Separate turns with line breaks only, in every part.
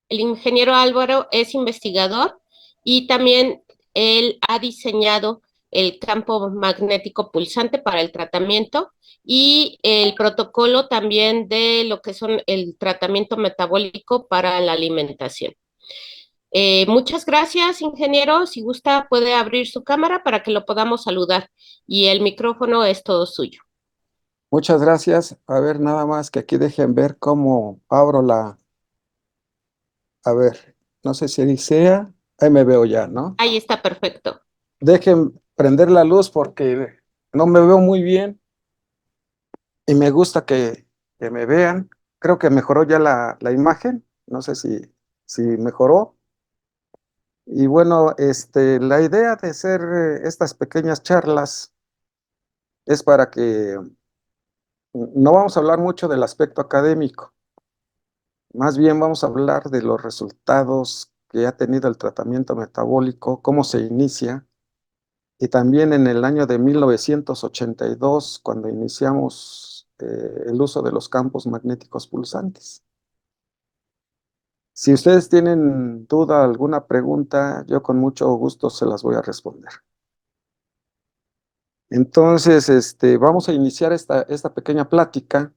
El ingeniero Álvaro es investigador y también él ha diseñado el campo magnético pulsante para el tratamiento y el protocolo también de lo que son el tratamiento metabólico para la alimentación. Muchas gracias, ingeniero. Si gusta, puede abrir su cámara para que lo podamos saludar y el micrófono es todo suyo.
Muchas gracias. A ver, nada más que aquí dejen ver cómo abro la... A ver, no sé si sea... Ahí me veo ya, ¿no?
Ahí está perfecto.
Dejen prender la luz porque no me veo muy bien y me gusta que me vean. Creo que mejoró ya la imagen. No sé si mejoró. Y bueno, la idea de hacer estas pequeñas charlas es para que no vamos a hablar mucho del aspecto académico. Más bien vamos a hablar de los resultados que ha tenido el tratamiento metabólico, cómo se inicia, y también en el año de 1982, cuando iniciamos el uso de los campos magnéticos pulsantes. Si ustedes tienen duda, alguna pregunta, yo con mucho gusto se las voy a responder. Entonces, vamos a iniciar esta pequeña plática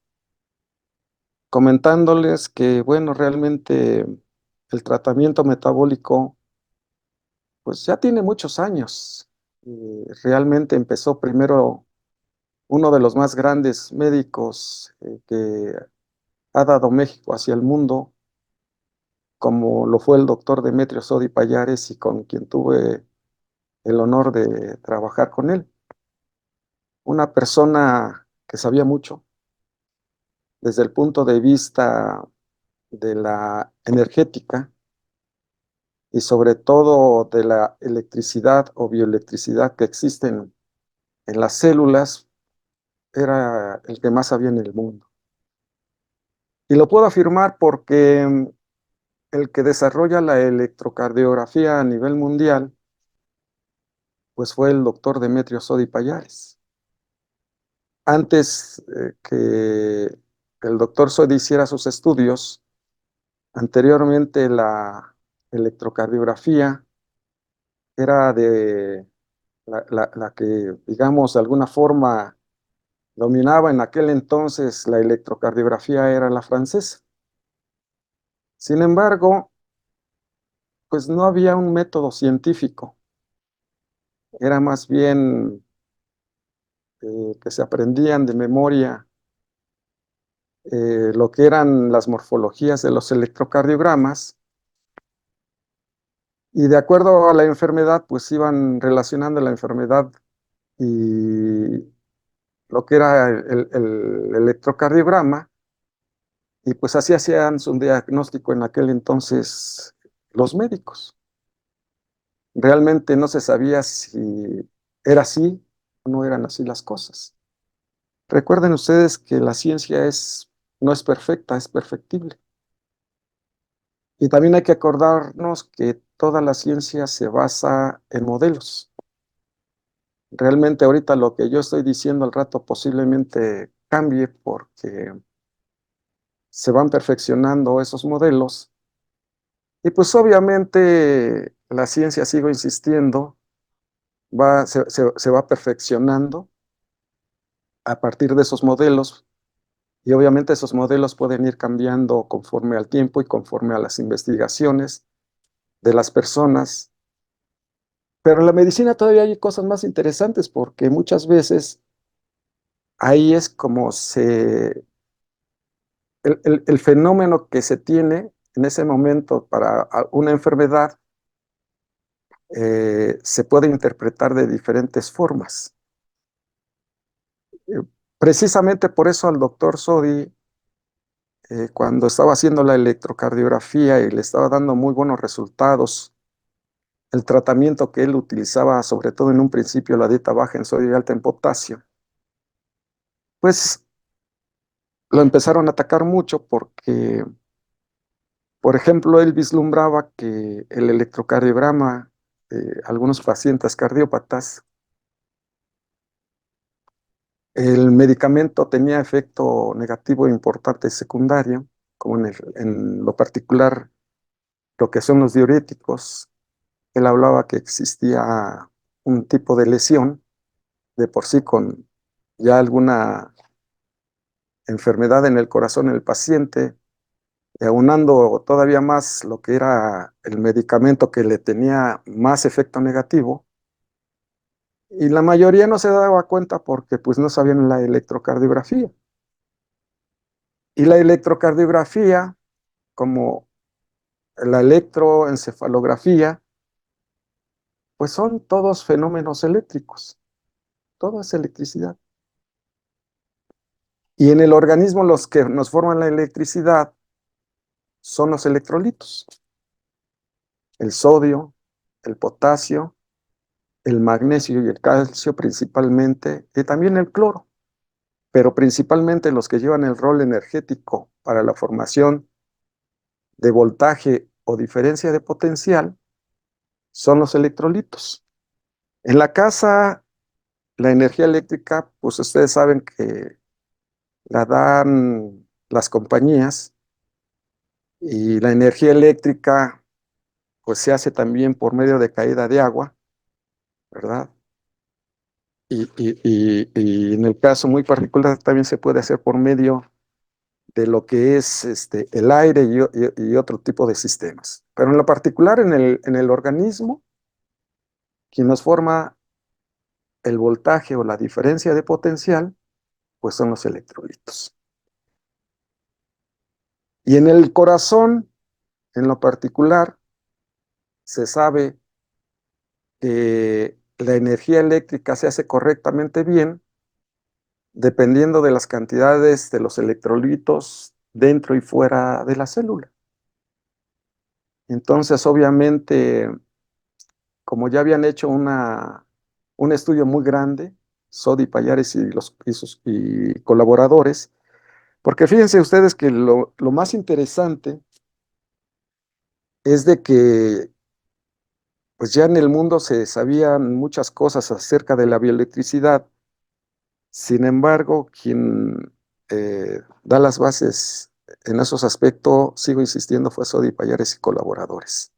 comentándoles que, bueno, realmente el tratamiento metabólico pues ya tiene muchos años. Realmente empezó primero uno de los más grandes médicos que ha dado México hacia el mundo, como lo fue el doctor Demetrio Sodi Pallares y con quien tuve el honor de trabajar con él. Una persona que sabía mucho desde el punto de vista de la energética y sobre todo de la electricidad o bioelectricidad que existen en las células. Era el que más sabía en el mundo. Y lo puedo afirmar porque el que desarrolla la electrocardiografía a nivel mundial, pues fue el doctor Demetrio Sodi Pallares. Antes que el doctor Sodi hiciera sus estudios, anteriormente la electrocardiografía era de la que, digamos, de alguna forma dominaba en aquel entonces la electrocardiografía era la francesa. Sin embargo, pues no había un método científico, era más bien que se aprendían de memoria lo que eran las morfologías de los electrocardiogramas y de acuerdo a la enfermedad, pues iban relacionando la enfermedad y lo que era el electrocardiograma y pues así hacían su diagnóstico en aquel entonces los médicos. Realmente no se sabía si era así o no eran así las cosas. Recuerden ustedes que la ciencia no es perfecta, es perfectible. Y también hay que acordarnos que toda la ciencia se basa en modelos. Realmente ahorita lo que yo estoy diciendo al rato posiblemente cambie porque se van perfeccionando esos modelos. Y pues obviamente la ciencia, sigo insistiendo, se va perfeccionando a partir de esos modelos. Y obviamente esos modelos pueden ir cambiando conforme al tiempo y conforme a las investigaciones de las personas. Pero en la medicina todavía hay cosas más interesantes porque muchas veces ahí es como el fenómeno que se tiene en ese momento para una enfermedad se puede interpretar de diferentes formas. Eh, Precisamente por eso al doctor Sodi, cuando estaba haciendo la electrocardiografía y le estaba dando muy buenos resultados, el tratamiento que él utilizaba, sobre todo en un principio, la dieta baja en sodio y alta en potasio, pues lo empezaron a atacar mucho porque, por ejemplo, él vislumbraba que el electrocardiograma de algunos pacientes cardiópatas, el medicamento tenía efecto negativo importante secundario, como en lo particular lo que son los diuréticos. Él hablaba que existía un tipo de lesión de por sí con ya alguna enfermedad en el corazón del paciente, y aunando todavía más lo que era el medicamento que le tenía más efecto negativo, y la mayoría no se daba cuenta porque pues no sabían la electrocardiografía. Y la electrocardiografía, como la electroencefalografía, pues son todos fenómenos eléctricos, todo es electricidad. Y en el organismo los que nos forman la electricidad son los electrolitos, el sodio, el potasio, el magnesio y el calcio principalmente, y también el cloro, pero principalmente los que llevan el rol energético para la formación de voltaje o diferencia de potencial son los electrolitos. En la casa, la energía eléctrica, pues ustedes saben que la dan las compañías, y la energía eléctrica pues se hace también por medio de caída de agua, ¿verdad? Y en el caso muy particular también se puede hacer por medio de lo que es el aire y otro tipo de sistemas. Pero en lo particular en el organismo, quien nos forma el voltaje o la diferencia de potencial, pues son los electrolitos. Y en el corazón, en lo particular, se sabe que la energía eléctrica se hace correctamente bien dependiendo de las cantidades de los electrolitos dentro y fuera de la célula. Entonces, obviamente, como ya habían hecho un estudio muy grande, Sodi Pallares y colaboradores, porque fíjense ustedes que lo más interesante es de que pues ya en el mundo se sabían muchas cosas acerca de la bioelectricidad. Sin embargo, quien da las bases en esos aspectos, sigo insistiendo, fue Sodi Pallares y colaboradores,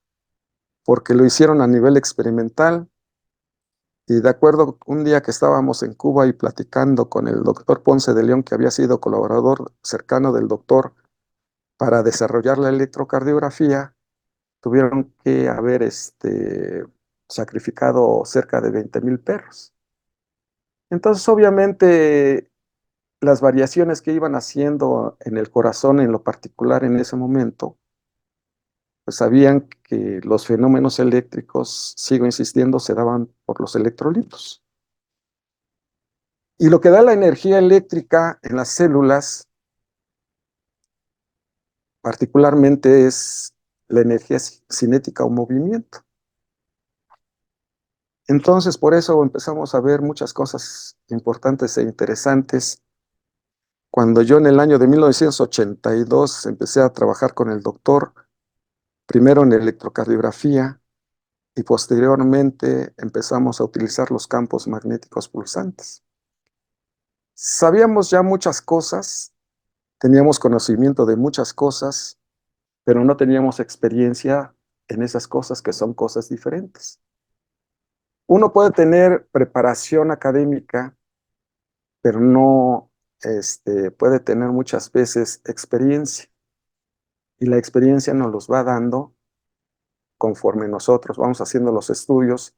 porque lo hicieron a nivel experimental. Y de acuerdo, un día que estábamos en Cuba y platicando con el doctor Ponce de León, que había sido colaborador cercano del doctor para desarrollar la electrocardiografía, tuvieron que haber sacrificado cerca de 20,000 perros. Entonces, obviamente, las variaciones que iban haciendo en el corazón en lo particular en ese momento, pues sabían que los fenómenos eléctricos, sigo insistiendo, se daban por los electrolitos. Y lo que da la energía eléctrica en las células, particularmente, es la energía cinética o movimiento. Entonces, por eso empezamos a ver muchas cosas importantes e interesantes. Cuando yo en el año de 1982 empecé a trabajar con el doctor, primero en electrocardiografía, y posteriormente empezamos a utilizar los campos magnéticos pulsantes. Sabíamos ya muchas cosas, teníamos conocimiento de muchas cosas, pero no teníamos experiencia en esas cosas que son cosas diferentes. Uno puede tener preparación académica, pero no puede tener muchas veces experiencia. Y la experiencia nos los va dando conforme nosotros vamos haciendo los estudios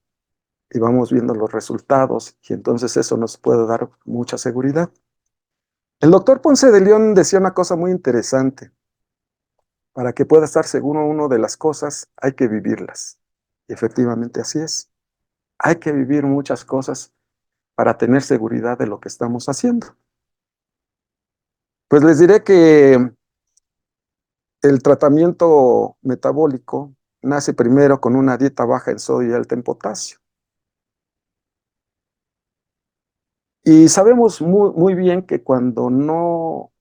y vamos viendo los resultados, y entonces eso nos puede dar mucha seguridad. El doctor Ponce de León decía una cosa muy interesante: para que pueda estar seguro uno de las cosas, hay que vivirlas. Y efectivamente así es. Hay que vivir muchas cosas para tener seguridad de lo que estamos haciendo. Pues les diré que el tratamiento metabólico nace primero con una dieta baja en sodio y alta en potasio. Y sabemos muy bien que cuando no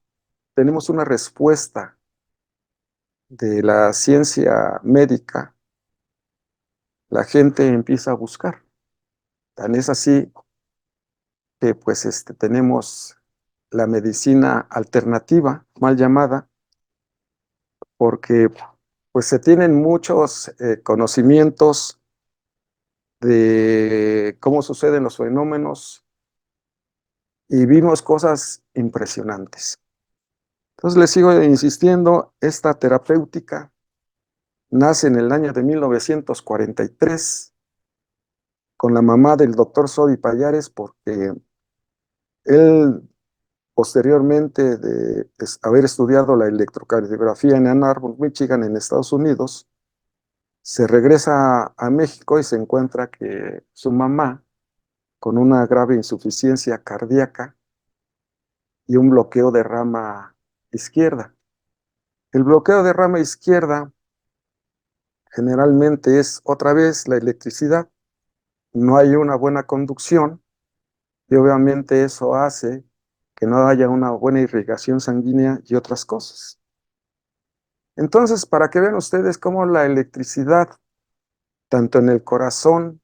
tenemos una respuesta de la ciencia médica, la gente empieza a buscar. Tan es así que pues tenemos la medicina alternativa, mal llamada, porque pues se tienen muchos conocimientos de cómo suceden los fenómenos y vimos cosas impresionantes. Entonces les sigo insistiendo, esta terapéutica nace en el año de 1943 con la mamá del doctor Sodi Pallares, porque él posteriormente de haber estudiado la electrocardiografía en Ann Arbor, Michigan, en Estados Unidos, se regresa a México y se encuentra que su mamá, con una grave insuficiencia cardíaca y un bloqueo de rama izquierda. El bloqueo de rama izquierda generalmente es otra vez la electricidad, no hay una buena conducción y obviamente eso hace que no haya una buena irrigación sanguínea y otras cosas. Entonces, para que vean ustedes cómo la electricidad, tanto en el corazón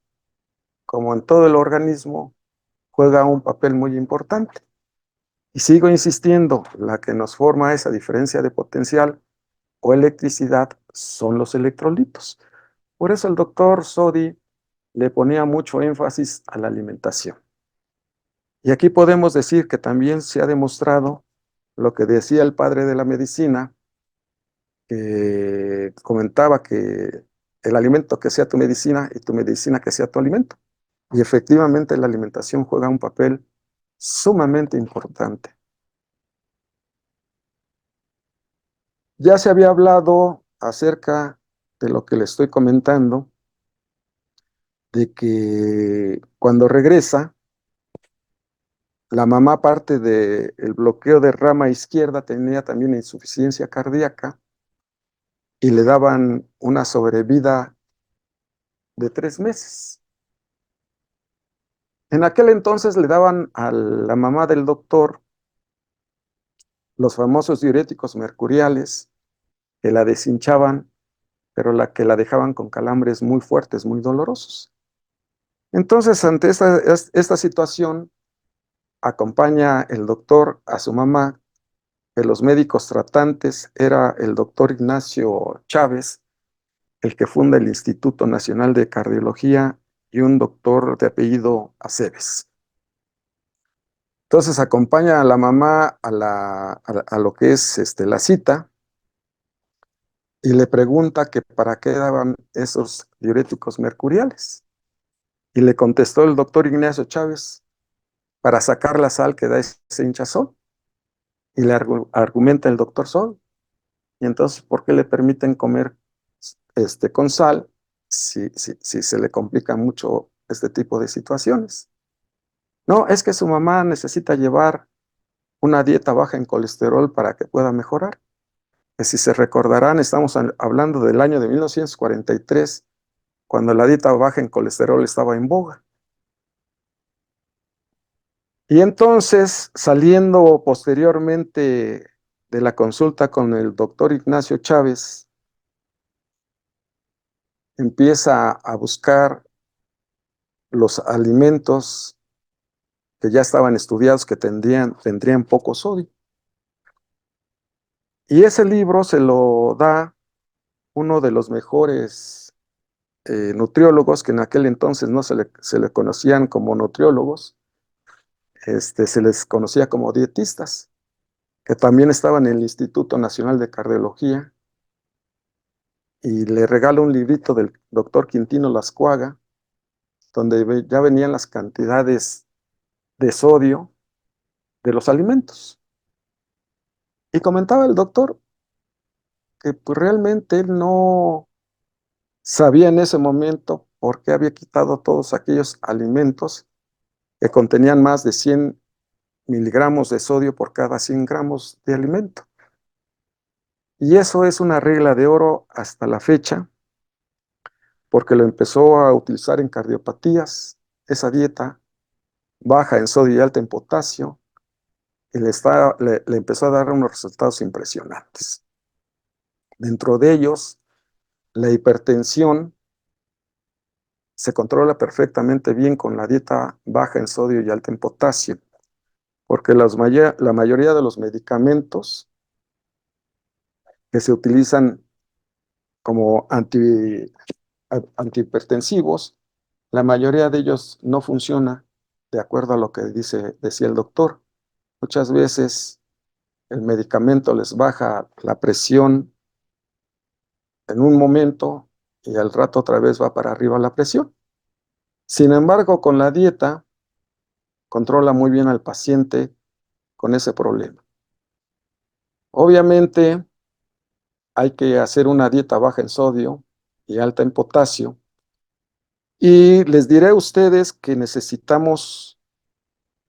como en todo el organismo, juega un papel muy importante. Y sigo insistiendo, la que nos forma esa diferencia de potencial o electricidad son los electrolitos. Por eso el doctor Sodi le ponía mucho énfasis a la alimentación. Y aquí podemos decir que también se ha demostrado lo que decía el padre de la medicina, que comentaba que el alimento que sea tu medicina y tu medicina que sea tu alimento. Y efectivamente la alimentación juega un papel sumamente importante. Ya se había hablado acerca de lo que le estoy comentando, de que cuando regresa, la mamá, aparte del bloqueo de rama izquierda, tenía también insuficiencia cardíaca y le daban una sobrevida de 3 meses. En aquel entonces le daban a la mamá del doctor los famosos diuréticos mercuriales que la deshinchaban, pero la que la dejaban con calambres muy fuertes, muy dolorosos. Entonces, ante esta situación, acompaña el doctor a su mamá, que los médicos tratantes era el doctor Ignacio Chávez, el que funda el Instituto Nacional de Cardiología, y un doctor de apellido Aceves. Entonces acompaña a la mamá a lo que es la cita y le pregunta que para qué daban esos diuréticos mercuriales. Y le contestó el doctor Ignacio Chávez, para sacar la sal que da ese hinchazón. Y le argumenta el doctor Sol. Y entonces, ¿por qué le permiten comer con sal si se le complica mucho este tipo de situaciones? No, es que su mamá necesita llevar una dieta baja en colesterol para que pueda mejorar. Que si se recordarán, estamos hablando del año de 1943, cuando la dieta baja en colesterol estaba en boga. Y entonces, saliendo posteriormente de la consulta con el doctor Ignacio Chávez, empieza a buscar los alimentos que ya estaban estudiados que tendrían poco sodio. Y ese libro se lo da uno de los mejores nutriólogos, que en aquel entonces no se le conocían como nutriólogos, se les conocía como dietistas, que también estaban en el Instituto Nacional de Cardiología, y le regala un librito del doctor Quintino Lascuaga, donde ya venían las cantidades de sodio de los alimentos. Y comentaba el doctor que pues, realmente él no sabía en ese momento por qué había quitado todos aquellos alimentos que contenían más de 100 miligramos de sodio por cada 100 gramos de alimento. Y eso es una regla de oro hasta la fecha, porque lo empezó a utilizar en cardiopatías, esa dieta baja en sodio y alta en potasio, y le empezó a dar unos resultados impresionantes. Dentro de ellos, la hipertensión se controla perfectamente bien con la dieta baja en sodio y alta en potasio, porque la mayoría de los medicamentos que se utilizan como antihipertensivos, la mayoría de ellos no funciona de acuerdo a lo que decía el doctor. Muchas veces el medicamento les baja la presión en un momento y al rato otra vez va para arriba la presión. Sin embargo, con la dieta controla muy bien al paciente con ese problema. Obviamente hay que hacer una dieta baja en sodio y alta en potasio. Y les diré a ustedes que necesitamos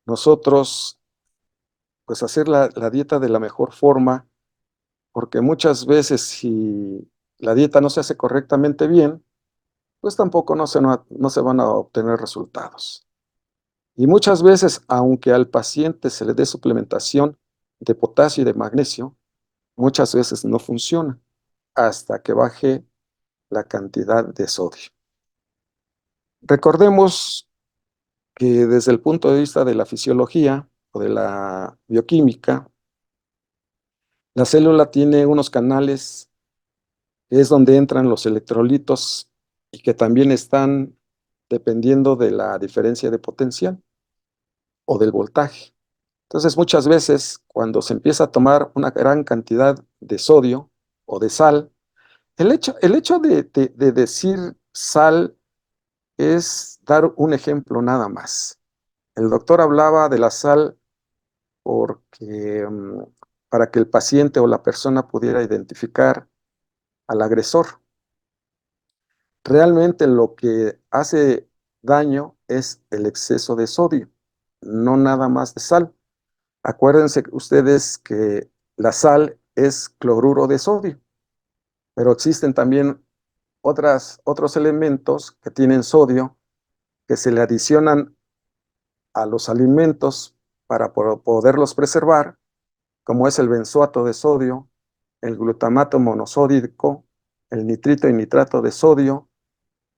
nosotros pues hacer la dieta de la mejor forma, porque muchas veces si la dieta no se hace correctamente bien, pues tampoco no se van a obtener resultados. Y muchas veces, aunque al paciente se le dé suplementación de potasio y de magnesio, muchas veces no funciona hasta que baje la cantidad de sodio. Recordemos que desde el punto de vista de la fisiología o de la bioquímica, la célula tiene unos canales que es donde entran los electrolitos y que también están dependiendo de la diferencia de potencial o del voltaje. Entonces, muchas veces, cuando se empieza a tomar una gran cantidad de sodio o de sal, el hecho de decir sal es dar un ejemplo nada más. El doctor hablaba de la sal porque para que el paciente o la persona pudiera identificar al agresor. Realmente lo que hace daño es el exceso de sodio, no nada más de sal. Acuérdense ustedes que la sal es cloruro de sodio, pero existen también otros elementos que tienen sodio que se le adicionan a los alimentos para poderlos preservar, como es el benzoato de sodio, el glutamato monosódico, el nitrito y nitrato de sodio,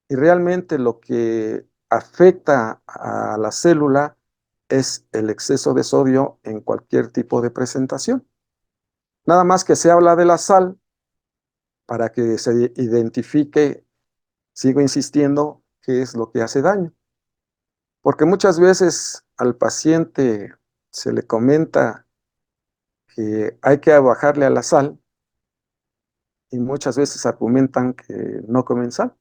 y realmente lo que afecta a la célula es el exceso de sodio en cualquier tipo de presentación. Nada más que se habla de la sal para que se identifique, sigo insistiendo, qué es lo que hace daño. Porque muchas veces al paciente se le comenta que hay que bajarle a la sal y muchas veces argumentan que no comen sal.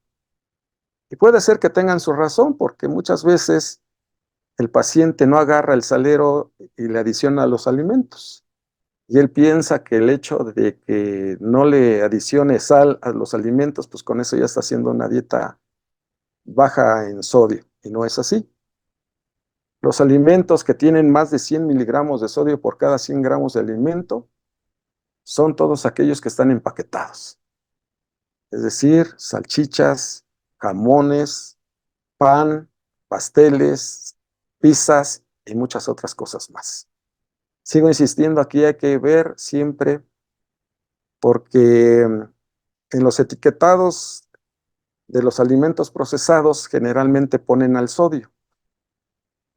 Y puede ser que tengan su razón porque muchas veces el paciente no agarra el salero y le adiciona a los alimentos. Y él piensa que el hecho de que no le adicione sal a los alimentos, pues con eso ya está haciendo una dieta baja en sodio. Y no es así. Los alimentos que tienen más de 100 miligramos de sodio por cada 100 gramos de alimento son todos aquellos que están empaquetados. Es decir, salchichas, jamones, pan, pasteles, pizzas y muchas otras cosas más. Sigo insistiendo, aquí hay que ver siempre porque en los etiquetados de los alimentos procesados generalmente ponen al sodio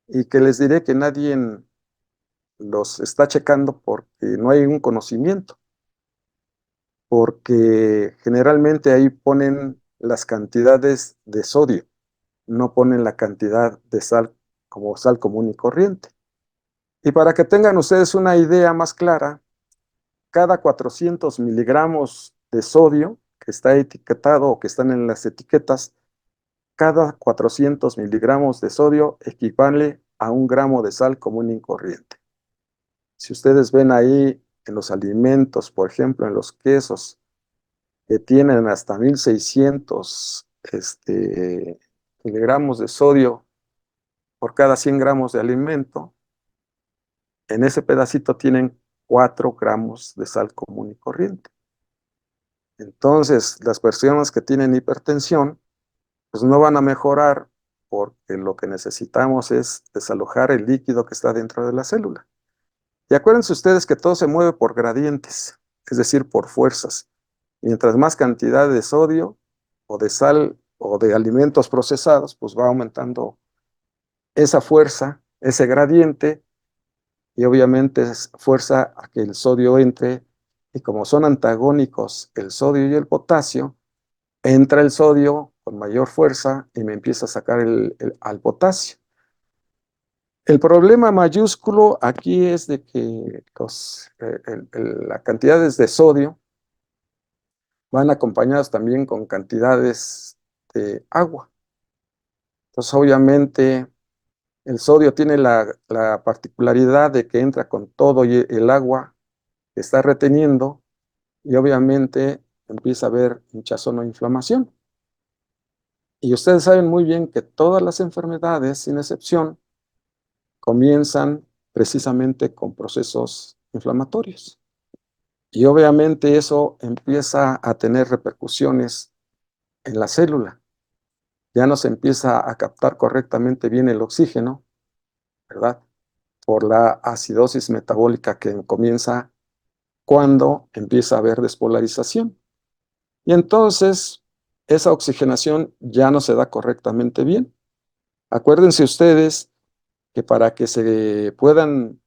y que les diré que nadie los está checando porque no hay un conocimiento, porque generalmente ahí ponen las cantidades de sodio, no ponen la cantidad de sal como sal común y corriente. Y para que tengan ustedes una idea más clara, cada 400 miligramos de sodio que está etiquetado o que están en las etiquetas, cada 400 miligramos de sodio equivale a 1 gramo de sal común y corriente. Si ustedes ven ahí en los alimentos, por ejemplo, en los quesos, que tienen hasta 1600 miligramos de sodio por cada 100 gramos de alimento, en ese pedacito tienen 4 gramos de sal común y corriente. Entonces, las personas que tienen hipertensión, pues no van a mejorar porque lo que necesitamos es desalojar el líquido que está dentro de la célula. Y acuérdense ustedes que todo se mueve por gradientes, es decir, por fuerzas. Mientras más cantidad de sodio o de sal o de alimentos procesados, pues va aumentando esa fuerza, ese gradiente, y obviamente es fuerza a que el sodio entre, y como son antagónicos el sodio y el potasio, entra el sodio con mayor fuerza y me empieza a sacar al potasio. El problema mayúsculo aquí es de que las cantidades de sodio van acompañadas también con cantidades de agua. Entonces, obviamente, el sodio tiene la particularidad de que entra con todo y el agua que está reteniendo y obviamente empieza a haber hinchazón o inflamación. Y ustedes saben muy bien que todas las enfermedades, sin excepción, comienzan precisamente con procesos inflamatorios. Y obviamente eso empieza a tener repercusiones en la célula. Ya no se empieza a captar correctamente bien el oxígeno, ¿verdad? Por la acidosis metabólica que comienza cuando empieza a haber despolarización. Y entonces esa oxigenación ya no se da correctamente bien. Acuérdense ustedes que para que se puedan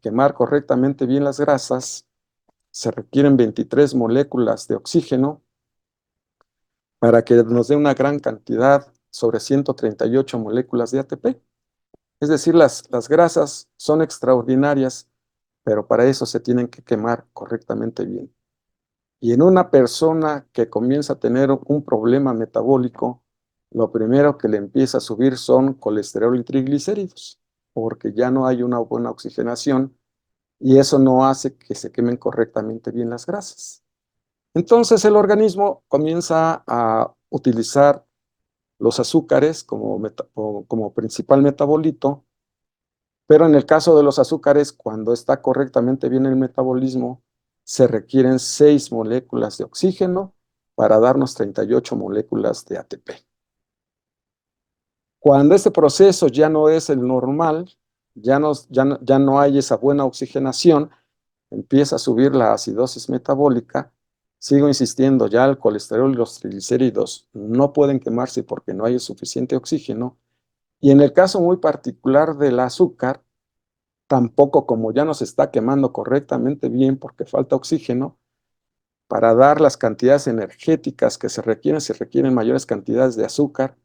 quemar correctamente bien las grasas, se requieren 23 moléculas de oxígeno para que nos dé una gran cantidad sobre 138 moléculas de ATP. Es decir, las grasas son extraordinarias, pero para eso se tienen que quemar correctamente bien. Y en una persona que comienza a tener un problema metabólico, lo primero que le empieza a subir son colesterol y triglicéridos, porque ya no hay una buena oxigenación y eso no hace que se quemen correctamente bien las grasas. Entonces el organismo comienza a utilizar los azúcares como principal metabolito, pero en el caso de los azúcares, cuando está correctamente bien el metabolismo, se requieren 6 moléculas de oxígeno para darnos 38 moléculas de ATP. Cuando este proceso ya no es el normal, ya no hay esa buena oxigenación, empieza a subir la acidosis metabólica. Sigo insistiendo, ya el colesterol y los triglicéridos no pueden quemarse porque no hay suficiente oxígeno. Y en el caso muy particular del azúcar, tampoco, como ya no se está quemando correctamente bien porque falta oxígeno, para dar las cantidades energéticas que se requieren mayores cantidades de azúcar,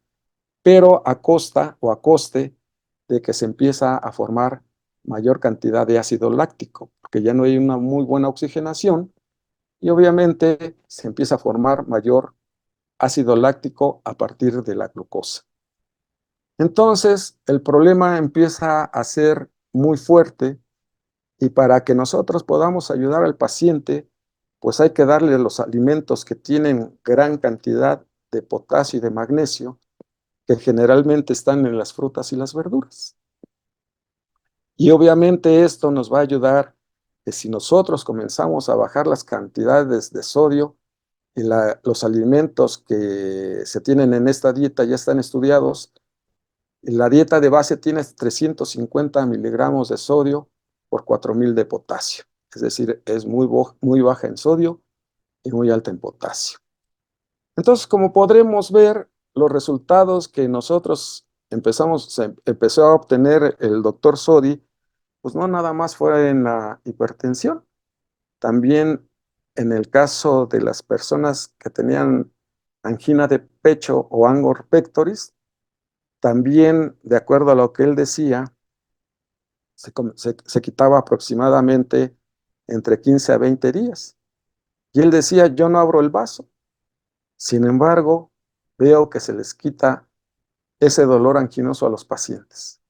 pero a costa o a coste de que se empieza a formar mayor cantidad de ácido láctico, porque ya no hay una muy buena oxigenación y obviamente se empieza a formar mayor ácido láctico a partir de la glucosa. Entonces, el problema empieza a ser muy fuerte y para que nosotros podamos ayudar al paciente, pues hay que darle los alimentos que tienen gran cantidad de potasio y de magnesio, que generalmente están en las frutas y las verduras. Y obviamente esto nos va a ayudar que si nosotros comenzamos a bajar las cantidades de sodio y los alimentos que se tienen en esta dieta ya están estudiados, la dieta de base tiene 350 miligramos de sodio por 4000 de potasio. Es decir, es muy baja en sodio y muy alta en potasio. Entonces, como podremos ver, los resultados que nosotros empezó a obtener el doctor Sodi, pues no nada más fue en la hipertensión, también en el caso de las personas que tenían angina de pecho o angor pectoris, también, de acuerdo a lo que él decía, se quitaba aproximadamente entre 15 a 20 días. Y él decía, yo no abro el vaso. Sin embargo, veo que se les quita ese dolor anquinoso a los pacientes.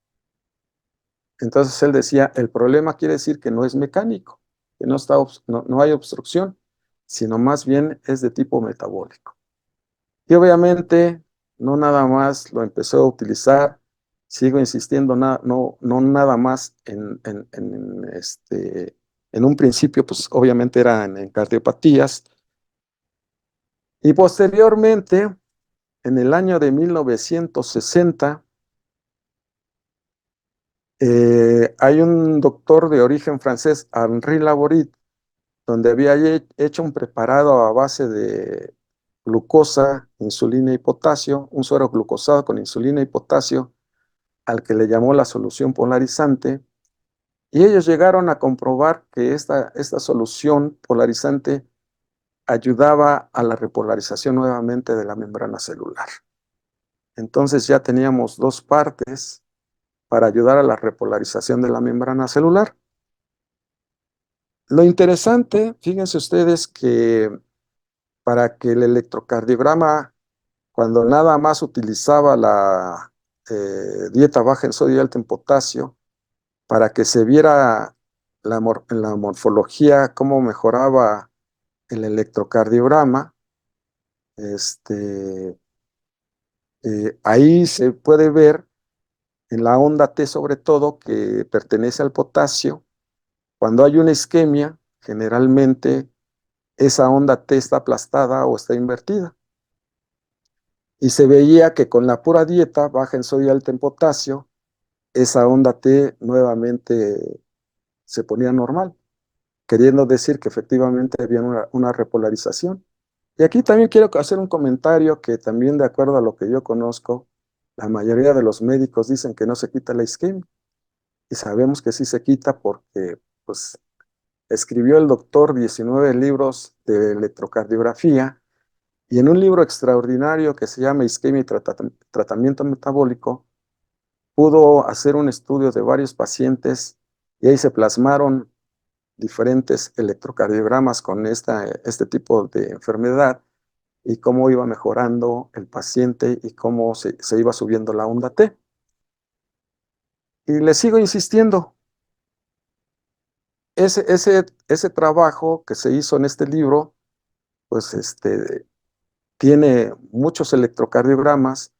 Entonces él decía, el problema quiere decir que no es mecánico, que no hay obstrucción, sino más bien es de tipo metabólico. Y obviamente no nada más lo empezó a utilizar, sigo insistiendo, no nada más en un principio, pues obviamente eran en cardiopatías, y posteriormente, en el año de 1960, hay un doctor de origen francés, Henri Laborit, donde había hecho un preparado a base de glucosa, insulina y potasio, un suero glucosado con insulina y potasio, al que le llamó la solución polarizante, y ellos llegaron a comprobar que esta solución polarizante ayudaba a la repolarización nuevamente de la membrana celular. Entonces ya teníamos dos partes para ayudar a la repolarización de la membrana celular. Lo interesante, fíjense ustedes que para que el electrocardiograma, cuando nada más utilizaba la dieta baja en sodio y alta en potasio, para que se viera en la morfología cómo mejoraba el electrocardiograma, este, ahí se puede ver en la onda T sobre todo que pertenece al potasio. Cuando hay una isquemia, generalmente esa onda T está aplastada o está invertida. Y se veía que con la pura dieta baja en sodio y alta en potasio, esa onda T nuevamente se ponía normal, queriendo decir que efectivamente había una repolarización. Y aquí también quiero hacer un comentario que también de acuerdo a lo que yo conozco, la mayoría de los médicos dicen que no se quita la isquemia. Y sabemos que sí se quita porque pues, escribió el doctor 19 libros de electrocardiografía y en un libro extraordinario que se llama Isquemia y Tratamiento Metabólico, pudo hacer un estudio de varios pacientes y ahí se plasmaron diferentes electrocardiogramas con este tipo de enfermedad y cómo iba mejorando el paciente y cómo se iba subiendo la onda T. Y le sigo insistiendo, ese trabajo que se hizo en este libro, pues tiene muchos electrocardiogramas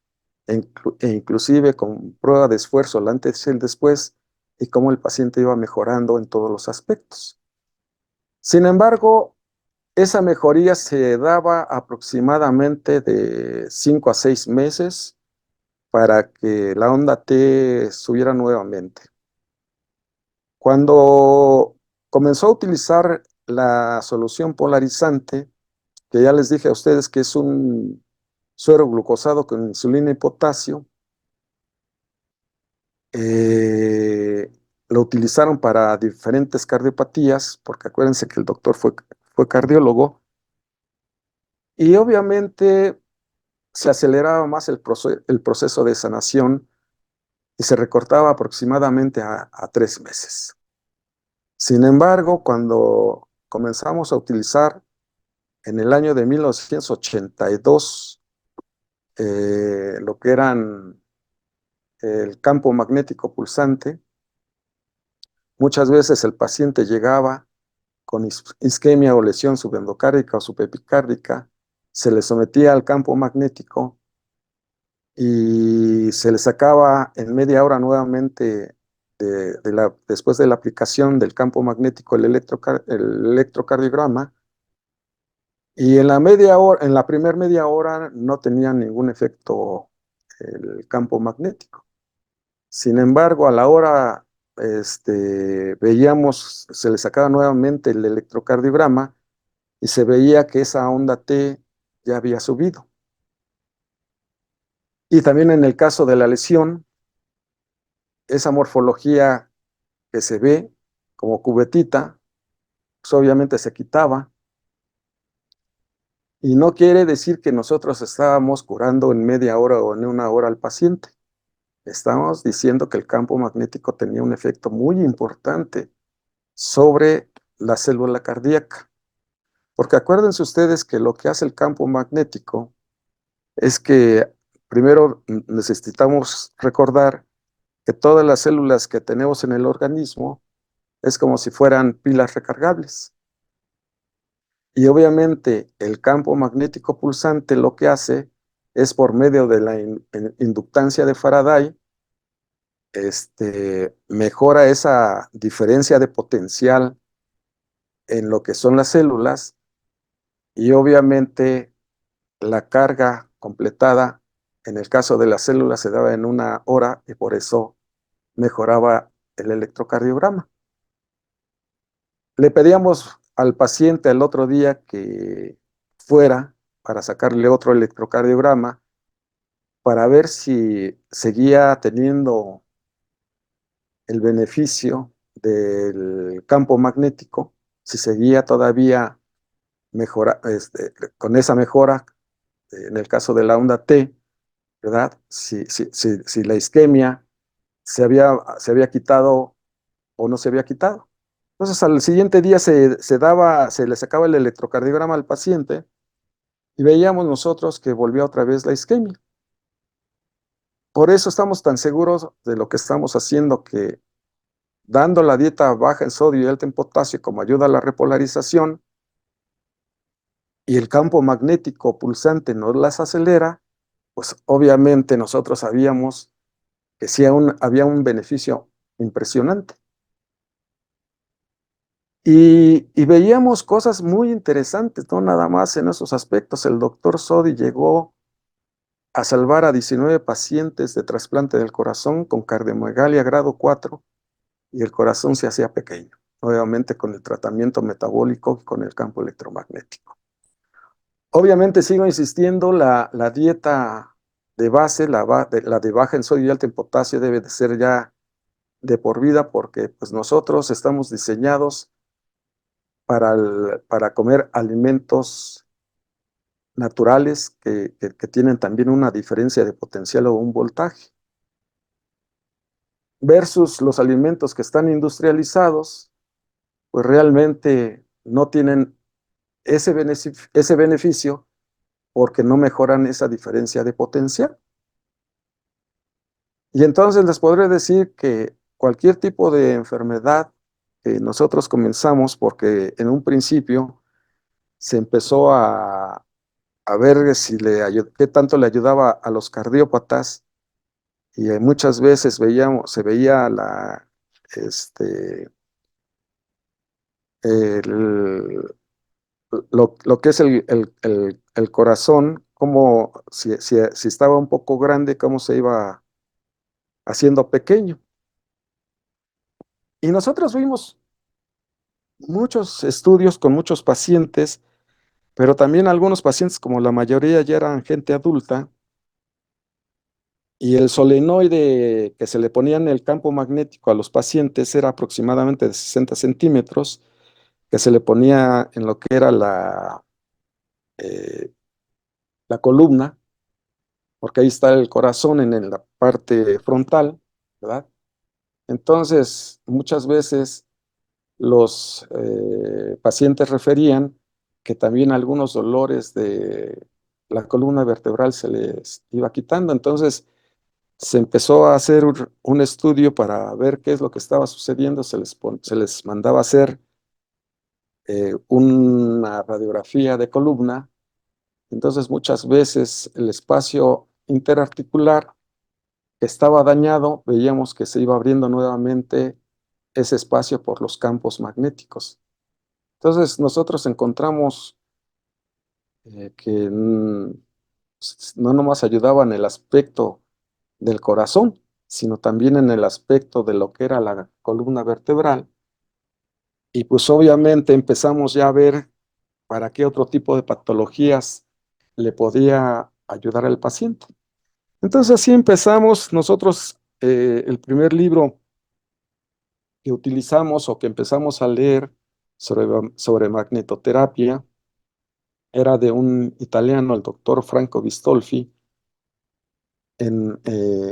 e inclusive con prueba de esfuerzo, el antes y el después, y cómo el paciente iba mejorando en todos los aspectos. Sin embargo, esa mejoría se daba aproximadamente de 5 a 6 meses para que la onda T subiera nuevamente. Cuando comenzó a utilizar la solución polarizante, que ya les dije a ustedes que es un suero glucosado con insulina y potasio, eh, lo utilizaron para diferentes cardiopatías, porque acuérdense que el doctor fue cardiólogo, y obviamente se aceleraba más el proceso de sanación y se recortaba aproximadamente a 3 meses. Sin embargo, cuando comenzamos a utilizar en el año de 1982 lo que eran el campo magnético pulsante, muchas veces el paciente llegaba con isquemia o lesión subendocárdica o subepicárdica, se le sometía al campo magnético y se le sacaba en media hora nuevamente después de la aplicación del campo magnético el electrocardiograma, y en la media hora, en la primera media hora no tenía ningún efecto el campo magnético. Sin embargo, a la hora veíamos, se le sacaba nuevamente el electrocardiograma y se veía que esa onda T ya había subido. Y también en el caso de la lesión, esa morfología que se ve como cubetita, pues obviamente se quitaba. Y no quiere decir que nosotros estábamos curando en media hora o en una hora al paciente. Estamos diciendo que el campo magnético tenía un efecto muy importante sobre la célula cardíaca. Porque acuérdense ustedes que lo que hace el campo magnético es que primero necesitamos recordar que todas las células que tenemos en el organismo es como si fueran pilas recargables. Y obviamente el campo magnético pulsante lo que hace es por medio de la inductancia de Faraday, mejora esa diferencia de potencial en lo que son las células y obviamente la carga completada en el caso de las células se daba en una hora y por eso mejoraba el electrocardiograma. Le pedíamos al paciente el otro día que fuera para sacarle otro electrocardiograma para ver si seguía teniendo el beneficio del campo magnético, si seguía todavía con esa mejora, en el caso de la onda T, ¿verdad? Si la isquemia se había quitado o no se había quitado. Entonces, al siguiente día se le sacaba el electrocardiograma al paciente y veíamos nosotros que volvía otra vez la isquemia. Por eso estamos tan seguros de lo que estamos haciendo, que dando la dieta baja en sodio y alta en potasio como ayuda a la repolarización y el campo magnético pulsante no las acelera, pues obviamente nosotros sabíamos que sí había un beneficio impresionante. Y veíamos cosas muy interesantes, no nada más en esos aspectos. El doctor Sodi llegó a salvar a 19 pacientes de trasplante del corazón con cardiomegalia grado 4 y el corazón se hacía pequeño, nuevamente con el tratamiento metabólico y con el campo electromagnético. Obviamente sigo insistiendo, la dieta de base, la de baja en sodio y alta en potasio debe de ser ya de por vida, porque pues nosotros estamos diseñados para comer alimentos naturales que tienen también una diferencia de potencial o un voltaje, versus los alimentos que están industrializados, pues realmente no tienen ese beneficio porque no mejoran esa diferencia de potencial. Y entonces les podré decir que cualquier tipo de enfermedad que nosotros comenzamos, porque en un principio se empezó a ver qué tanto le ayudaba a los cardiópatas, y muchas veces se veía este, el, lo que es el corazón, como si estaba un poco grande, cómo se iba haciendo pequeño. Y nosotros vimos muchos estudios con muchos pacientes, pero también algunos pacientes, como la mayoría ya eran gente adulta, y el solenoide que se le ponía en el campo magnético a los pacientes era aproximadamente de 60 centímetros, que se le ponía en lo que era eh, la columna, porque ahí está el corazón en la parte frontal, ¿verdad? Entonces, muchas veces los pacientes referían que también algunos dolores de la columna vertebral se les iba quitando. Entonces, se empezó a hacer un estudio para ver qué es lo que estaba sucediendo. Se les mandaba a hacer una radiografía de columna. Entonces, muchas veces el espacio interarticular que estaba dañado, veíamos que se iba abriendo nuevamente ese espacio por los campos magnéticos. Entonces, nosotros encontramos que no nomás ayudaba en el aspecto del corazón, sino también en el aspecto de lo que era la columna vertebral. Y pues obviamente empezamos ya a ver para qué otro tipo de patologías le podía ayudar al paciente. Entonces así empezamos nosotros. El primer libro que utilizamos o que empezamos a leer sobre magnetoterapia era de un italiano, el doctor Franco Bistolfi. Él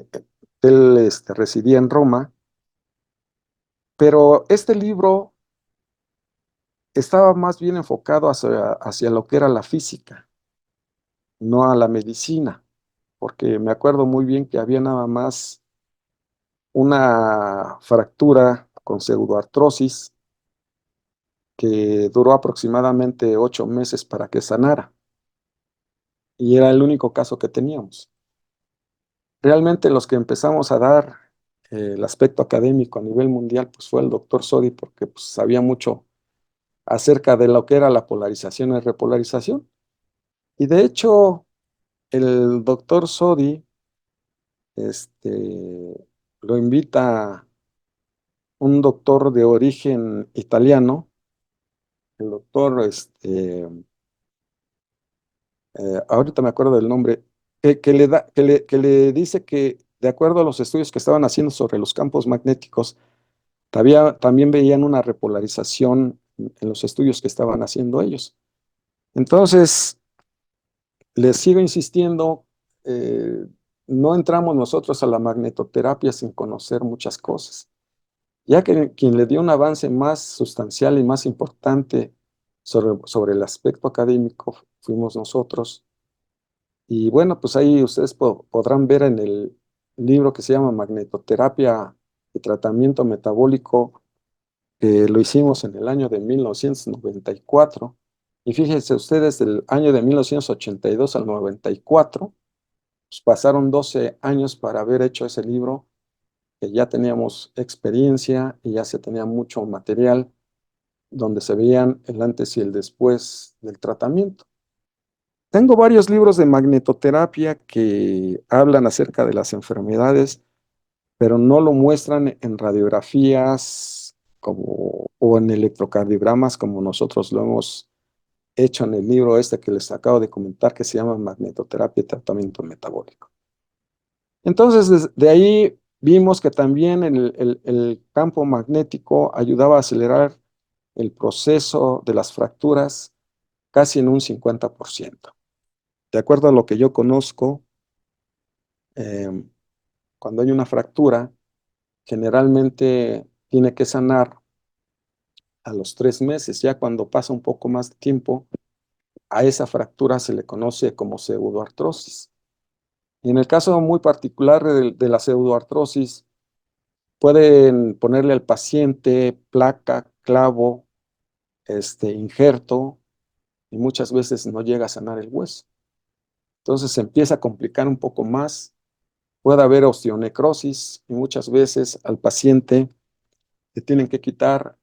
residía en Roma, pero este libro estaba más bien enfocado hacia lo que era la física, no a la medicina, porque me acuerdo muy bien que había nada más una fractura con pseudoartrosis que duró aproximadamente 8 meses para que sanara, y era el único caso que teníamos. Realmente los que empezamos a dar el aspecto académico a nivel mundial, pues fue el doctor Sodi, porque pues, sabía mucho acerca de lo que era la polarización y repolarización. Y de hecho, el doctor Sodi lo invita un doctor de origen italiano, el doctor, ahorita me acuerdo del nombre, que le dice que de acuerdo a los estudios que estaban haciendo sobre los campos magnéticos, también veían una repolarización en los estudios que estaban haciendo ellos. Entonces, les sigo insistiendo, no entramos nosotros a la magnetoterapia sin conocer muchas cosas, ya que quien le dio un avance más sustancial y más importante sobre el aspecto académico fuimos nosotros. Y bueno, pues ahí ustedes podrán ver en el libro que se llama Magnetoterapia y Tratamiento Metabólico, que lo hicimos en el año de 1994. Y fíjense ustedes, del año de 1982 al 94, pues pasaron 12 años para haber hecho ese libro, que ya teníamos experiencia y ya se tenía mucho material donde se veían el antes y el después del tratamiento. Tengo varios libros de magnetoterapia que hablan acerca de las enfermedades, pero no lo muestran en radiografías o en electrocardiogramas como nosotros lo hemos hecho en el libro este que les acabo de comentar, que se llama Magnetoterapia y Tratamiento Metabólico. Entonces, desde ahí vimos que también el campo magnético ayudaba a acelerar el proceso de las fracturas casi en un 50%. De acuerdo a lo que yo conozco, eh, cuando hay una fractura, generalmente tiene que sanar a los 3 meses. Ya cuando pasa un poco más de tiempo, a esa fractura se le conoce como pseudoartrosis. Y en el caso muy particular de la pseudoartrosis, pueden ponerle al paciente placa, clavo, injerto, y muchas veces no llega a sanar el hueso. Entonces se empieza a complicar un poco más. Puede haber osteonecrosis y muchas veces al paciente le tienen que quitar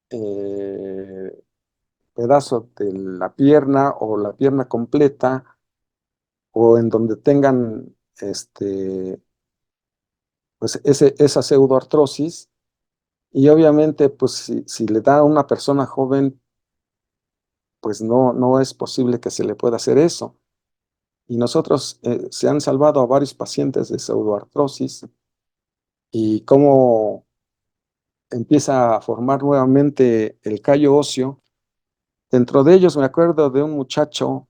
eh, pedazos de la pierna o la pierna completa o en donde tengan pues esa pseudoartrosis. Y obviamente, pues si le da a una persona joven, pues no es posible que se le pueda hacer eso. Y nosotros se han salvado a varios pacientes de pseudoartrosis y cómo empieza a formar nuevamente el callo óseo. Dentro de ellos me acuerdo de un muchacho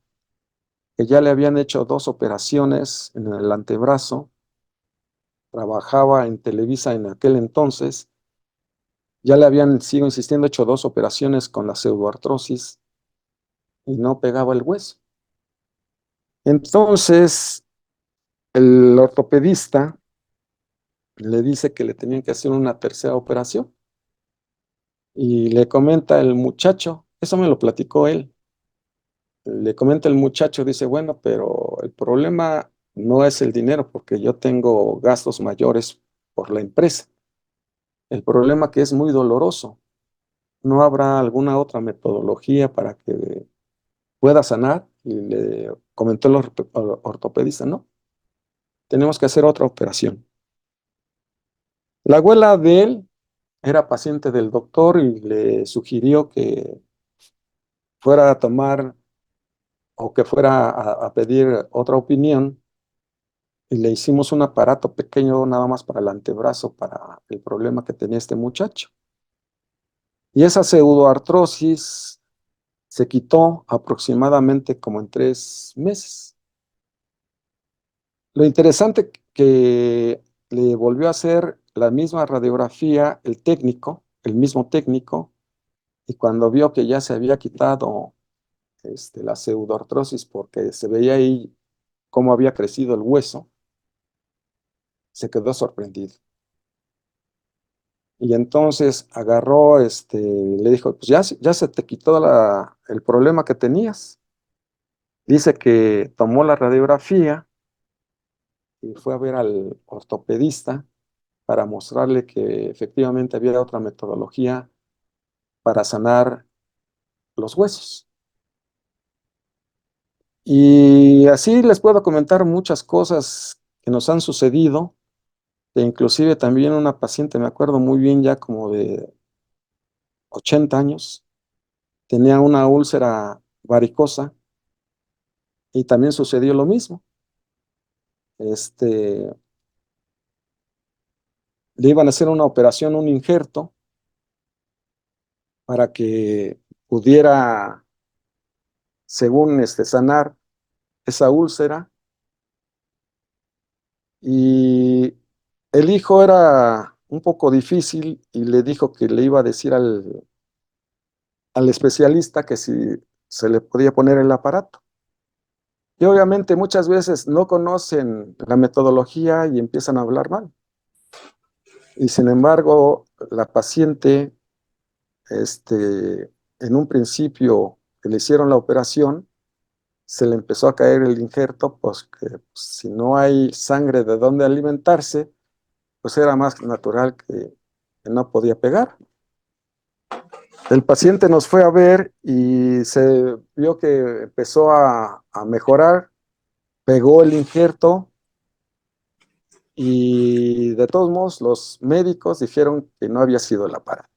que ya le habían hecho 2 operaciones en el antebrazo, trabajaba en Televisa en aquel entonces, ya le habían, sigo insistiendo, hecho 2 operaciones con la pseudoartrosis y no pegaba el hueso. Entonces, el ortopedista le dice que le tenían que hacer una tercera operación y le comenta el muchacho, eso me lo platicó él, le comenta el muchacho, dice, bueno, pero el problema no es el dinero porque yo tengo gastos mayores por la empresa. El problema que es muy doloroso. ¿No habrá alguna otra metodología para que pueda sanar? Y le comentó el ortopedista, no, tenemos que hacer otra operación. La abuela de él era paciente del doctor y le sugirió que fuera a tomar o que fuera a pedir otra opinión y le hicimos un aparato pequeño nada más para el antebrazo, para el problema que tenía este muchacho. Y esa pseudoartrosis se quitó aproximadamente como en 3 meses. Lo interesante que le volvió a hacer la misma radiografía el técnico, el mismo técnico, y cuando vio que ya se había quitado la pseudoartrosis porque se veía ahí cómo había crecido el hueso, se quedó sorprendido. Y entonces agarró, le dijo, pues ya se te quitó el problema que tenías. Dice que tomó la radiografía y fue a ver al ortopedista para mostrarle que efectivamente había otra metodología para sanar los huesos. Y así les puedo comentar muchas cosas que nos han sucedido, e inclusive también una paciente, me acuerdo muy bien, ya como de 80 años, tenía una úlcera varicosa y también sucedió lo mismo. Le iban a hacer una operación, un injerto, para que pudiera según sanar esa úlcera. Y el hijo era un poco difícil y le dijo que le iba a decir al especialista que si se le podía poner el aparato. Y obviamente muchas veces no conocen la metodología y empiezan a hablar mal. Y sin embargo, la paciente, en un principio que le hicieron la operación, se le empezó a caer el injerto, pues que pues, si no hay sangre de dónde alimentarse, pues era más natural que no podía pegar. El paciente nos fue a ver y se vio que empezó a mejorar, pegó el injerto y de todos modos los médicos dijeron que no había sido el aparato.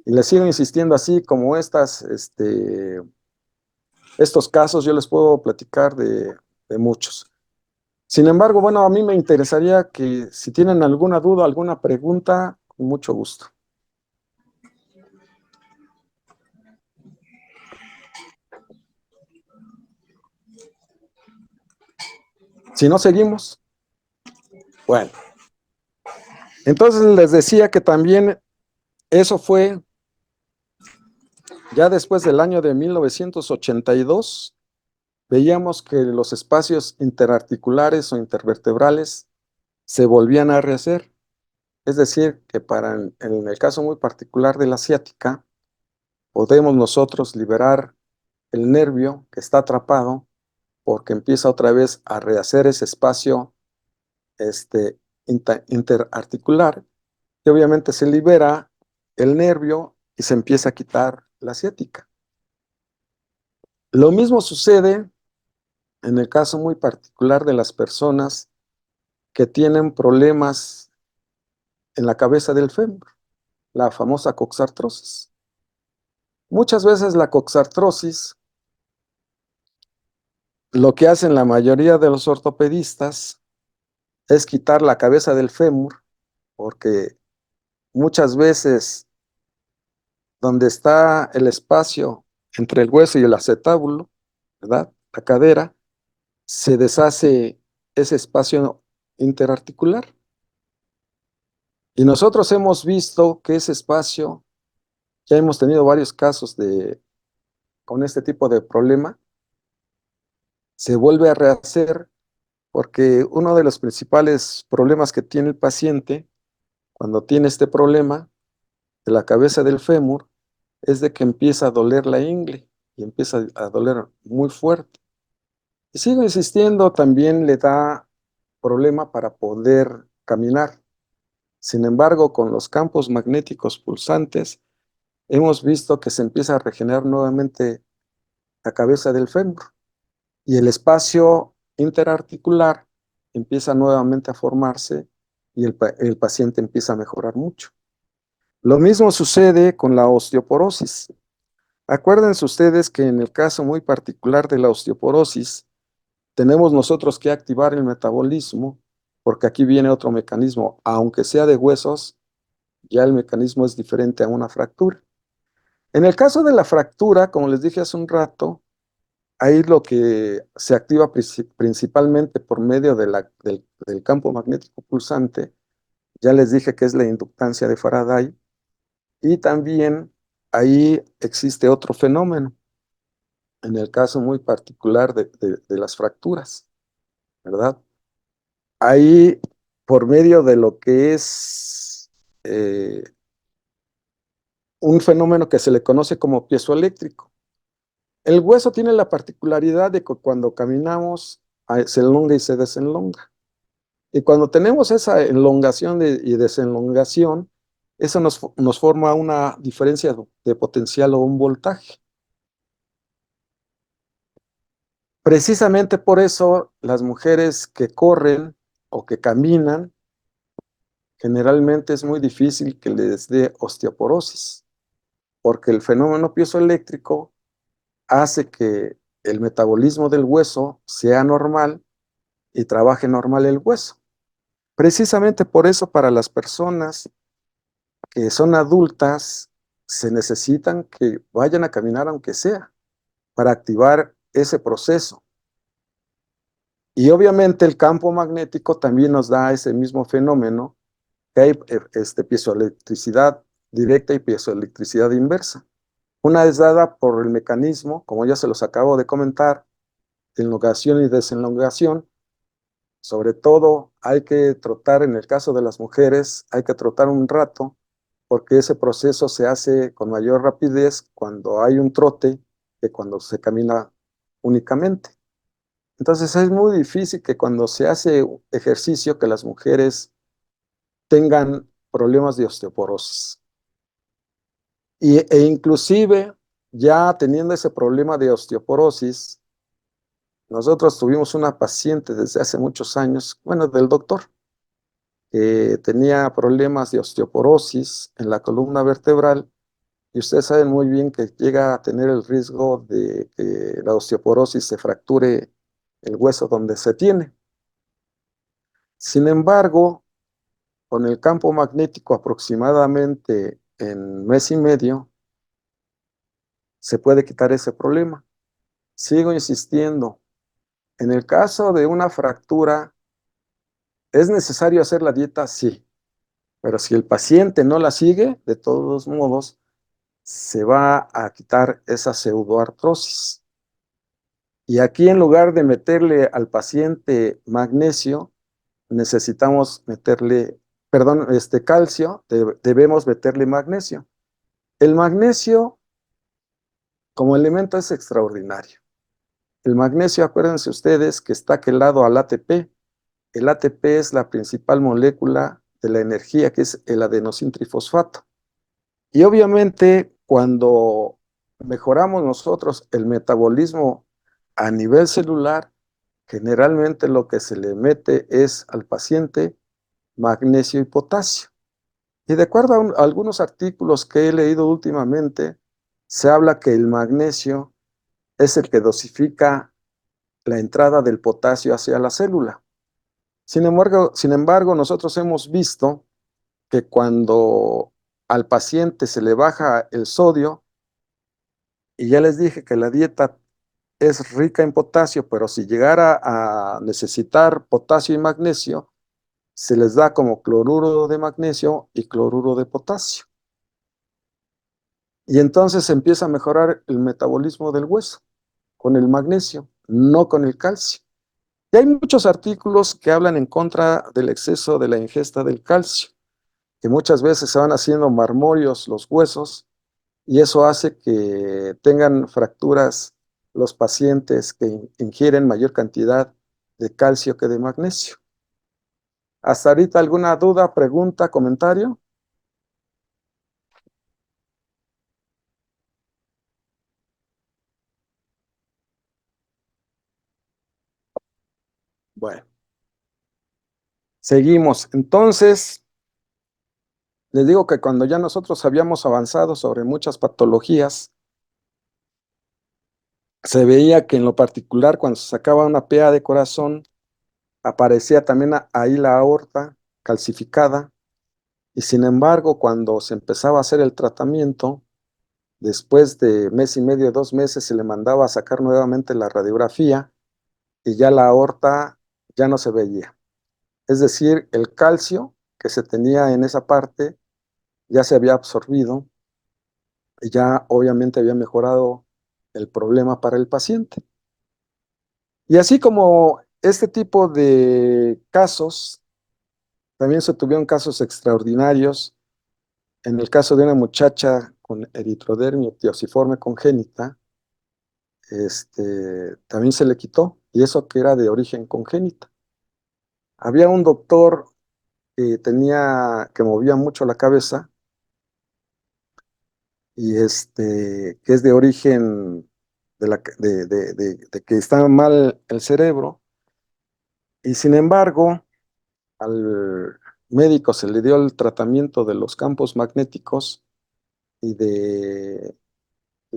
Y le sigo insistiendo así como estos casos, yo les puedo platicar de muchos. Sin embargo, bueno, a mí me interesaría que si tienen alguna duda, alguna pregunta, con mucho gusto. Si no, seguimos. Bueno, entonces les decía que también eso fue ya después del año de 1982, veíamos que los espacios interarticulares o intervertebrales se volvían a rehacer. Es decir, que en el caso muy particular de la ciática, podemos nosotros liberar el nervio que está atrapado porque empieza otra vez a rehacer ese espacio interarticular, y obviamente se libera el nervio y se empieza a quitar la ciática. Lo mismo sucede en el caso muy particular de las personas que tienen problemas en la cabeza del fémur, la famosa coxartrosis. Muchas veces la coxartrosis, lo que hacen la mayoría de los ortopedistas es quitar la cabeza del fémur, porque muchas veces donde está el espacio entre el hueso y el acetábulo, ¿verdad? La cadera, se deshace ese espacio interarticular. Y nosotros hemos visto que ese espacio, ya hemos tenido varios casos con este tipo de problema, se vuelve a rehacer porque uno de los principales problemas que tiene el paciente cuando tiene este problema de la cabeza del fémur es de que empieza a doler la ingle y empieza a doler muy fuerte. Y sigo insistiendo, también le da problema para poder caminar. Sin embargo, con los campos magnéticos pulsantes, hemos visto que se empieza a regenerar nuevamente la cabeza del fémur y el espacio interarticular empieza nuevamente a formarse y el paciente empieza a mejorar mucho. Lo mismo sucede con la osteoporosis. Acuérdense ustedes que en el caso muy particular de la osteoporosis, tenemos nosotros que activar el metabolismo, porque aquí viene otro mecanismo, aunque sea de huesos, ya el mecanismo es diferente a una fractura. En el caso de la fractura, como les dije hace un rato, ahí lo que se activa principalmente por medio del campo magnético pulsante, ya les dije que es la inductancia de Faraday, y también ahí existe otro fenómeno, en el caso muy particular de las fracturas, ¿verdad? Ahí, por medio de lo que es un fenómeno que se le conoce como piezoeléctrico. El hueso tiene la particularidad de que cuando caminamos se elonga y se desenlonga. Y cuando tenemos esa elongación y desenlongación, eso nos forma una diferencia de potencial o un voltaje. Precisamente por eso las mujeres que corren o que caminan, generalmente es muy difícil que les dé osteoporosis, porque el fenómeno piezoeléctrico hace que el metabolismo del hueso sea normal y trabaje normal el hueso. Precisamente por eso para las personas que son adultas se necesitan que vayan a caminar aunque sea. para activar ese proceso. Y obviamente el campo magnético también nos da ese mismo fenómeno, que hay piezoelectricidad directa y piezoelectricidad inversa. Una es dada por el mecanismo, como ya se los acabo de comentar, de elongación y deselongación. Sobre todo hay que trotar, en el caso de las mujeres, hay que trotar un rato, porque ese proceso se hace con mayor rapidez cuando hay un trote que cuando se camina únicamente. Entonces es muy difícil que cuando se hace ejercicio que las mujeres tengan problemas de osteoporosis. E inclusive ya teniendo ese problema de osteoporosis, nosotros tuvimos una paciente desde hace muchos años, bueno, del doctor, que tenía problemas de osteoporosis en la columna vertebral, y ustedes saben muy bien que llega a tener el riesgo de que la osteoporosis se fracture el hueso donde se tiene. Sin embargo, con el campo magnético aproximadamente en mes y medio, se puede quitar ese problema. Sigo insistiendo, en el caso de una fractura, ¿es necesario hacer la dieta? Sí, pero si el paciente no la sigue, de todos modos, se va a quitar esa pseudoartrosis. Y aquí, en lugar de meterle al paciente magnesio, necesitamos meterle, perdón, calcio, debemos meterle magnesio. El magnesio como elemento es extraordinario. El magnesio, acuérdense ustedes que está quelado al ATP. El ATP es la principal molécula de la energía, que es el adenosintrifosfato. Y obviamente, cuando mejoramos nosotros el metabolismo a nivel celular, generalmente lo que se le mete es al paciente magnesio y potasio. Y de acuerdo a algunos artículos que he leído últimamente, se habla que el magnesio es el que dosifica la entrada del potasio hacia la célula. Sin embargo, nosotros hemos visto que cuando al paciente se le baja el sodio, y ya les dije que la dieta es rica en potasio, pero si llegara a necesitar potasio y magnesio, se les da como cloruro de magnesio y cloruro de potasio. Y entonces empieza a mejorar el metabolismo del hueso con el magnesio, no con el calcio. Y hay muchos artículos que hablan en contra del exceso de la ingesta del calcio, que muchas veces se van haciendo marmóreos los huesos, y eso hace que tengan fracturas los pacientes que ingieren mayor cantidad de calcio que de magnesio. ¿Hasta ahorita alguna duda, pregunta, comentario? Bueno, seguimos. Entonces, les digo que cuando ya nosotros habíamos avanzado sobre muchas patologías, se veía que en lo particular cuando se sacaba una PA de corazón, aparecía también ahí la aorta calcificada, y sin embargo, cuando se empezaba a hacer el tratamiento, después de mes y medio, 2 meses, se le mandaba a sacar nuevamente la radiografía y ya la aorta ya no se veía. Es decir, el calcio que se tenía en esa parte ya se había absorbido y ya obviamente había mejorado el problema para el paciente. Y así como este tipo de casos, también se tuvieron casos extraordinarios. En el caso de una muchacha con eritrodermia ptiosiforme congénita, también se le quitó, y eso que era de origen congénita. Había un doctor que movía mucho la cabeza, y que es de origen de que está mal el cerebro, y sin embargo, al médico se le dio el tratamiento de los campos magnéticos, y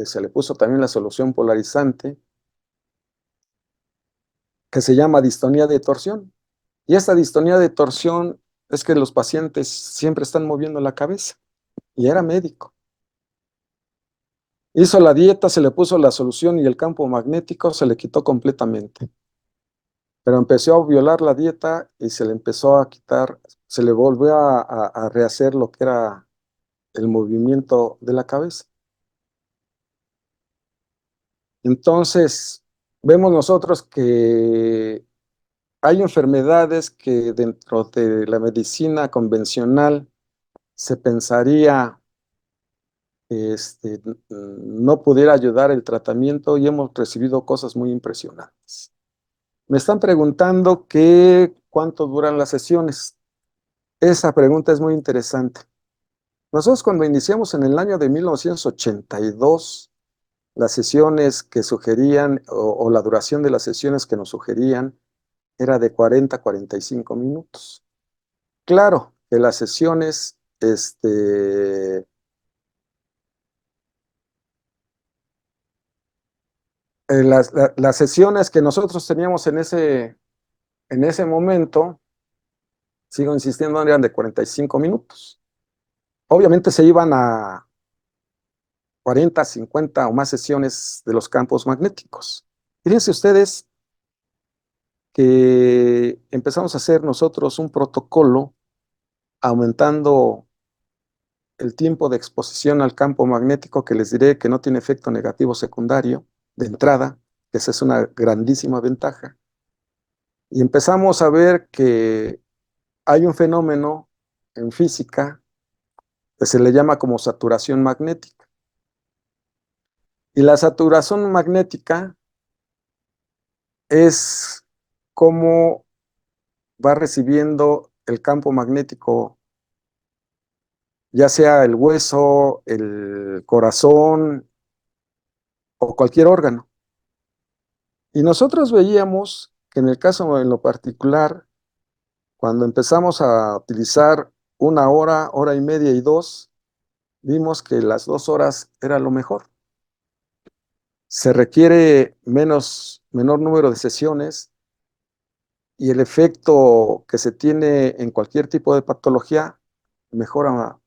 se le puso también la solución polarizante, que se llama distonía de torsión. Y esta distonía de torsión es que los pacientes siempre están moviendo la cabeza, y era médico. Hizo la dieta, se le puso la solución y el campo magnético se le quitó completamente. Pero empezó a violar la dieta y se le empezó a quitar, se le volvió a rehacer lo que era el movimiento de la cabeza. Entonces, vemos nosotros que hay enfermedades que dentro de la medicina convencional se pensaría no pudiera ayudar el tratamiento y hemos recibido cosas muy impresionantes. Me están preguntando cuánto duran las sesiones. Esa pregunta es muy interesante. Nosotros cuando iniciamos en el año de 1982, las sesiones que sugerían o la duración de las sesiones que nos sugerían era de 40 a 45 minutos. Claro que las sesiones, las sesiones que nosotros teníamos en ese momento, sigo insistiendo, eran de 45 minutos. Obviamente se iban a 40, 50 o más sesiones de los campos magnéticos. Fíjense ustedes que empezamos a hacer nosotros un protocolo aumentando el tiempo de exposición al campo magnético, que les diré que no tiene efecto negativo secundario de entrada, que esa es una grandísima ventaja. Y empezamos a ver que hay un fenómeno en física que se le llama como saturación magnética. Y la saturación magnética es cómo va recibiendo el campo magnético, ya sea el hueso, el corazón o cualquier órgano. Y nosotros veíamos que en el caso en lo particular, cuando empezamos a utilizar 1 hora, hora y media y 2, vimos que las 2 horas era lo mejor. Se requiere menor número de sesiones y el efecto que se tiene en cualquier tipo de patología mejora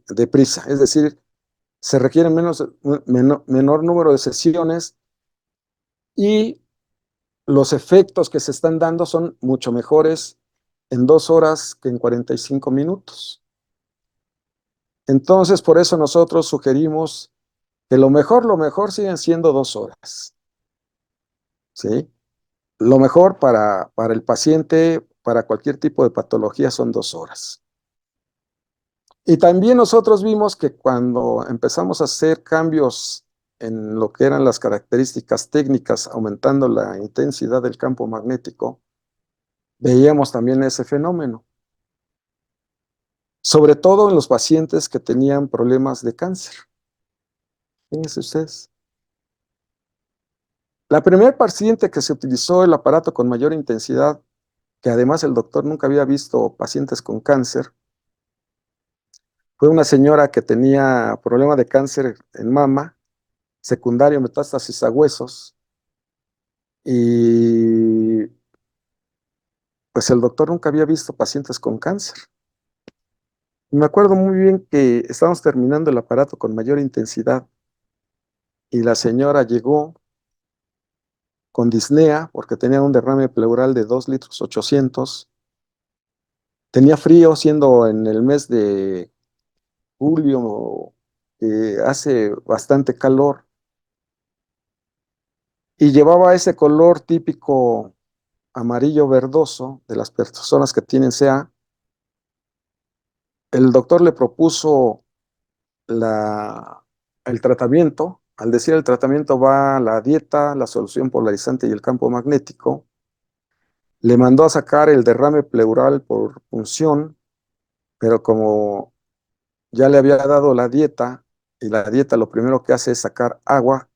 deprisa. Es decir, se requiere menor número de sesiones y los efectos que se están dando son mucho mejores en 2 horas que en 45 minutos. Entonces, por eso nosotros sugerimos que lo mejor siguen siendo 2 horas. ¿Sí? Lo mejor para el paciente, para cualquier tipo de patología, son 2 horas. Y también nosotros vimos que cuando empezamos a hacer cambios en lo que eran las características técnicas, aumentando la intensidad del campo magnético, veíamos también ese fenómeno, sobre todo en los pacientes que tenían problemas de cáncer. Fíjense ustedes. La primera paciente que se utilizó el aparato con mayor intensidad, que además el doctor nunca había visto pacientes con cáncer, fue una señora que tenía problema de cáncer en mama, secundario metástasis a huesos, y pues el doctor nunca había visto pacientes con cáncer. Y me acuerdo muy bien que estábamos terminando el aparato con mayor intensidad y la señora llegó con disnea porque tenía un derrame pleural de 2 litros 800. Tenía frío siendo en el mes de julio, que hace bastante calor, y llevaba ese color típico amarillo verdoso de las personas que tienen CA. El doctor le propuso el tratamiento. Al decir el tratamiento va la dieta, la solución polarizante y el campo magnético. Le mandó a sacar el derrame pleural por punción, pero como ya le había dado la dieta, y la dieta lo primero que hace es sacar agua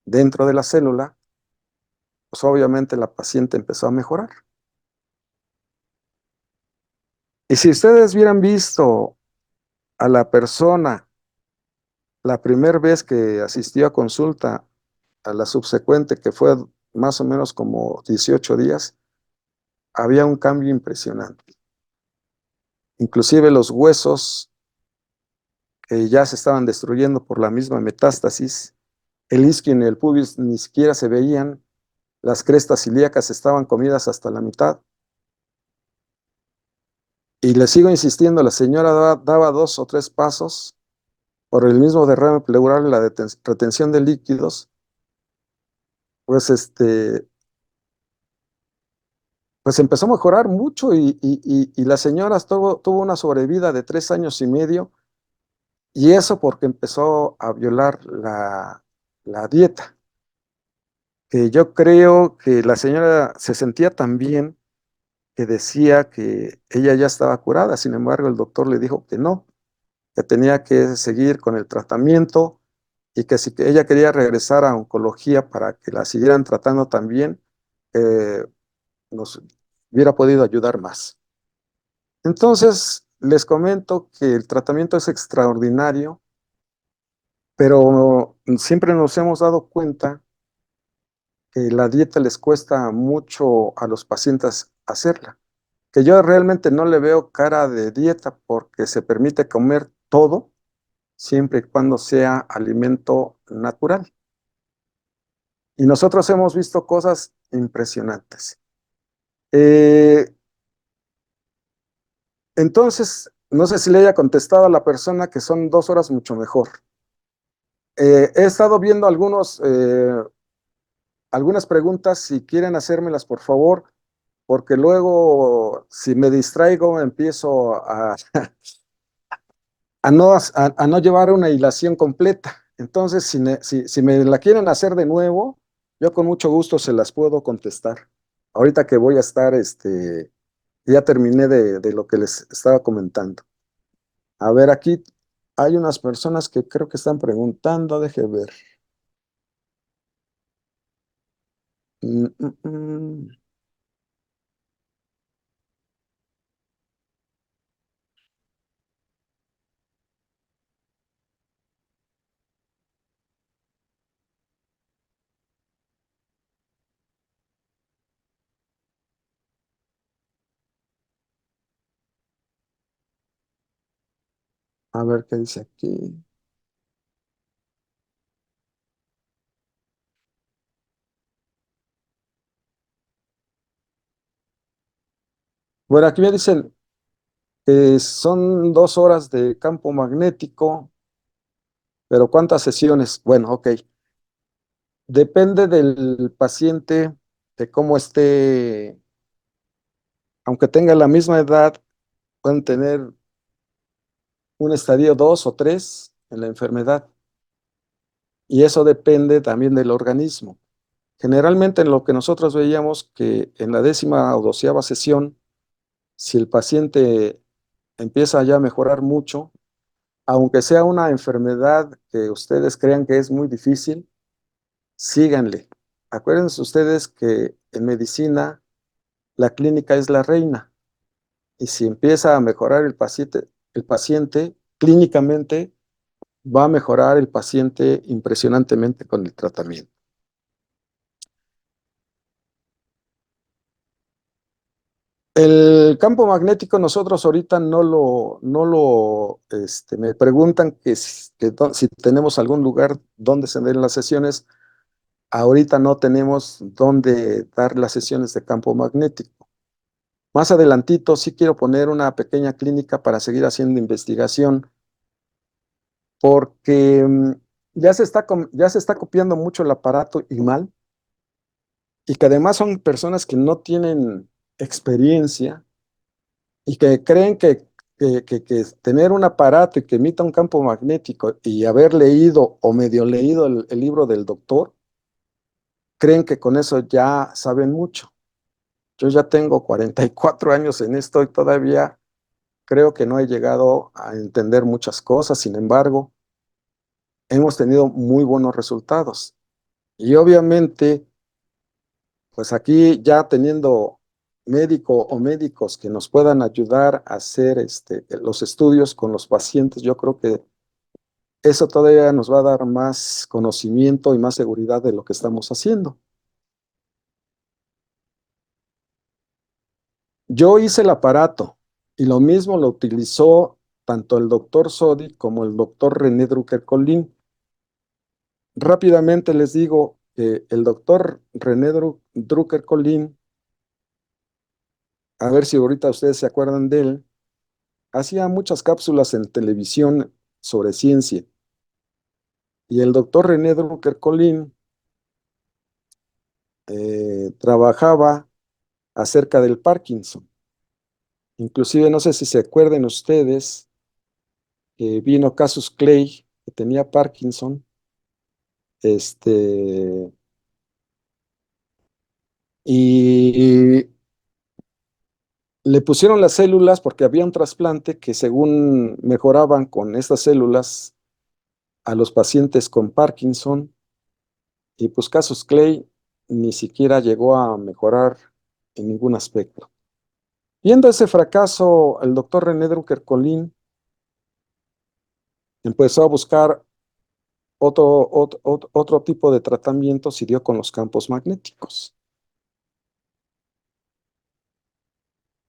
dentro de la célula, pues obviamente la paciente empezó a mejorar. Y si ustedes hubieran visto a la persona la primera vez que asistió a consulta, a la subsecuente, que fue más o menos como 18 días, había un cambio impresionante. Inclusive los huesos que ya se estaban destruyendo por la misma metástasis. El isquio y el pubis ni siquiera se veían, las crestas ilíacas estaban comidas hasta la mitad. Y le sigo insistiendo, la señora daba 2 o 3 pasos por el mismo derrame pleural y la retención de líquidos, pues pues empezó a mejorar mucho y la señora tuvo una sobrevida de 3 años y medio, y eso porque empezó a violar la dieta, que yo creo que la señora se sentía tan bien que decía que ella ya estaba curada. Sin embargo, el doctor le dijo que no, que tenía que seguir con el tratamiento y que si ella quería regresar a oncología para que la siguieran tratando también, nos hubiera podido ayudar más. Entonces, les comento que el tratamiento es extraordinario, pero siempre nos hemos dado cuenta que la dieta les cuesta mucho a los pacientes hacerla, que yo realmente no le veo cara de dieta porque se permite comer todo siempre y cuando sea alimento natural. Y nosotros hemos visto cosas impresionantes. Eh, no sé si le haya contestado a la persona que son 2 horas mucho mejor. He estado viendo algunas preguntas, si quieren hacérmelas, por favor, porque luego, si me distraigo, empiezo a no llevar una hilación completa. Entonces, si me la quieren hacer de nuevo, yo con mucho gusto se las puedo contestar. Ahorita que voy a estar, ya terminé de lo que les estaba comentando. A ver, aquí hay unas personas que creo que están preguntando, deje ver. Mm, mm, mm. A ver qué dice aquí. Bueno, aquí me dicen que son 2 horas de campo magnético, pero ¿cuántas sesiones? Bueno, ok. Depende del paciente, de cómo esté, aunque tenga la misma edad, pueden tener un estadio 2 o 3 en la enfermedad. Y eso depende también del organismo. Generalmente en lo que nosotros veíamos que en la 10ª o 12ª sesión, si el paciente empieza ya a mejorar mucho, aunque sea una enfermedad que ustedes crean que es muy difícil, síganle. Acuérdense ustedes que en medicina la clínica es la reina, y si empieza a mejorar el paciente clínicamente, va a mejorar el paciente impresionantemente con el tratamiento. El campo magnético nosotros ahorita me preguntan si tenemos algún lugar donde se den las sesiones. Ahorita no tenemos dónde dar las sesiones de campo magnético. Más adelantito sí quiero poner una pequeña clínica para seguir haciendo investigación, porque ya se está copiando mucho el aparato y mal, y que además son personas que no tienen experiencia y que creen que tener un aparato y que emita un campo magnético y haber leído o medio leído el libro del doctor, creen que con eso ya saben mucho. Yo ya tengo 44 años en esto y todavía creo que no he llegado a entender muchas cosas. Sin embargo, hemos tenido muy buenos resultados. Y obviamente, pues aquí ya teniendo médico o médicos que nos puedan ayudar a hacer los estudios con los pacientes, yo creo que eso todavía nos va a dar más conocimiento y más seguridad de lo que estamos haciendo. Yo hice el aparato y lo mismo lo utilizó tanto el doctor Sodi como el doctor René Drucker-Collin. Rápidamente les digo que el doctor René Drucker-Collin, a ver si ahorita ustedes se acuerdan de él, hacía muchas cápsulas en televisión sobre ciencia. Y el doctor René Drucker-Collin trabajaba acerca del Parkinson. Inclusive, no sé si se acuerdan ustedes que vino Casus Clay, que tenía Parkinson, este, y le pusieron las células porque había un trasplante que según mejoraban con estas células a los pacientes con Parkinson, y pues Casus Clay ni siquiera llegó a mejorar en ningún aspecto. Viendo ese fracaso, el doctor René Drucker-Collin empezó a buscar otro tipo de tratamientos y dio con los campos magnéticos.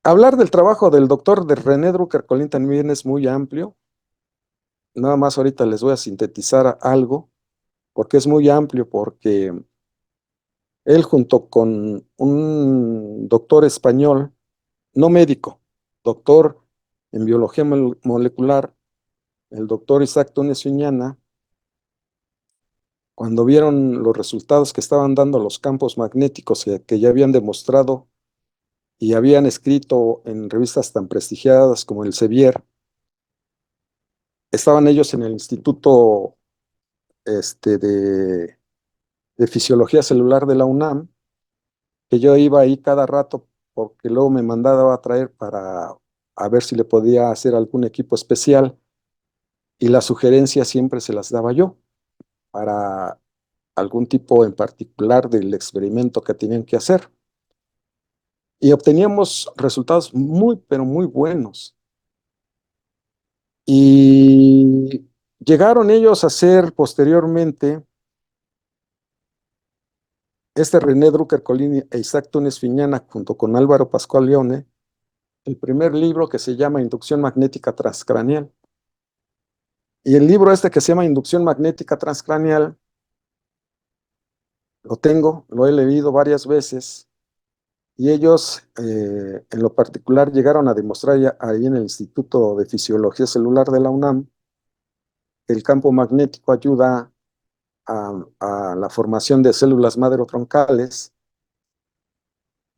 Hablar del trabajo del doctor de René Drucker-Collin también es muy amplio. Nada más ahorita les voy a sintetizar algo, porque es muy amplio, porque él junto con un doctor español, no médico, doctor en biología molecular, el doctor Isaac Túnez Uñana, cuando vieron los resultados que estaban dando los campos magnéticos que ya habían demostrado y habían escrito en revistas tan prestigiadas como el Sevier, estaban ellos en el Instituto de Fisiología Celular de la UNAM, que yo iba ahí cada rato porque luego me mandaba a traer para a ver si le podía hacer algún equipo especial, y las sugerencias siempre se las daba yo para algún tipo en particular del experimento que tenían que hacer. Y obteníamos resultados muy, pero muy buenos. Y llegaron ellos a hacer posteriormente, René Drucker-Collin e Isaac Túnez Fiñana, junto con Álvaro Pascual Leone, el primer libro que se llama Inducción Magnética Transcraneal. Y el libro que se llama Inducción Magnética Transcraneal, lo tengo, lo he leído varias veces, y ellos en lo particular llegaron a demostrar ahí en el Instituto de Fisiología Celular de la UNAM que el campo magnético ayuda a la formación de células madre troncales,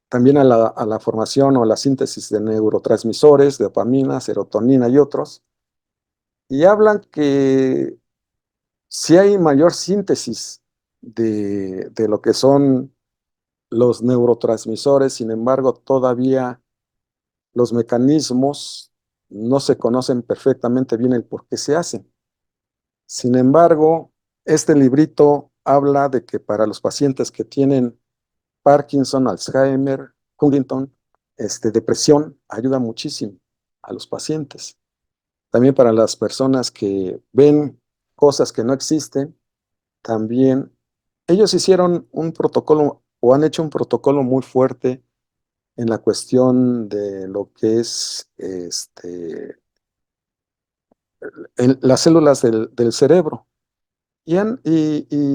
también a la formación o la síntesis de neurotransmisores, de dopamina, serotonina y otros, y hablan que si hay mayor síntesis de lo que son los neurotransmisores, sin embargo, todavía los mecanismos no se conocen perfectamente bien el por qué se hacen. Sin embargo, este librito habla de que para los pacientes que tienen Parkinson, Alzheimer, Huntington, depresión, ayuda muchísimo a los pacientes. También para las personas que ven cosas que no existen, también ellos hicieron un protocolo o han hecho un protocolo muy fuerte en la cuestión de lo que es en las células del cerebro. Y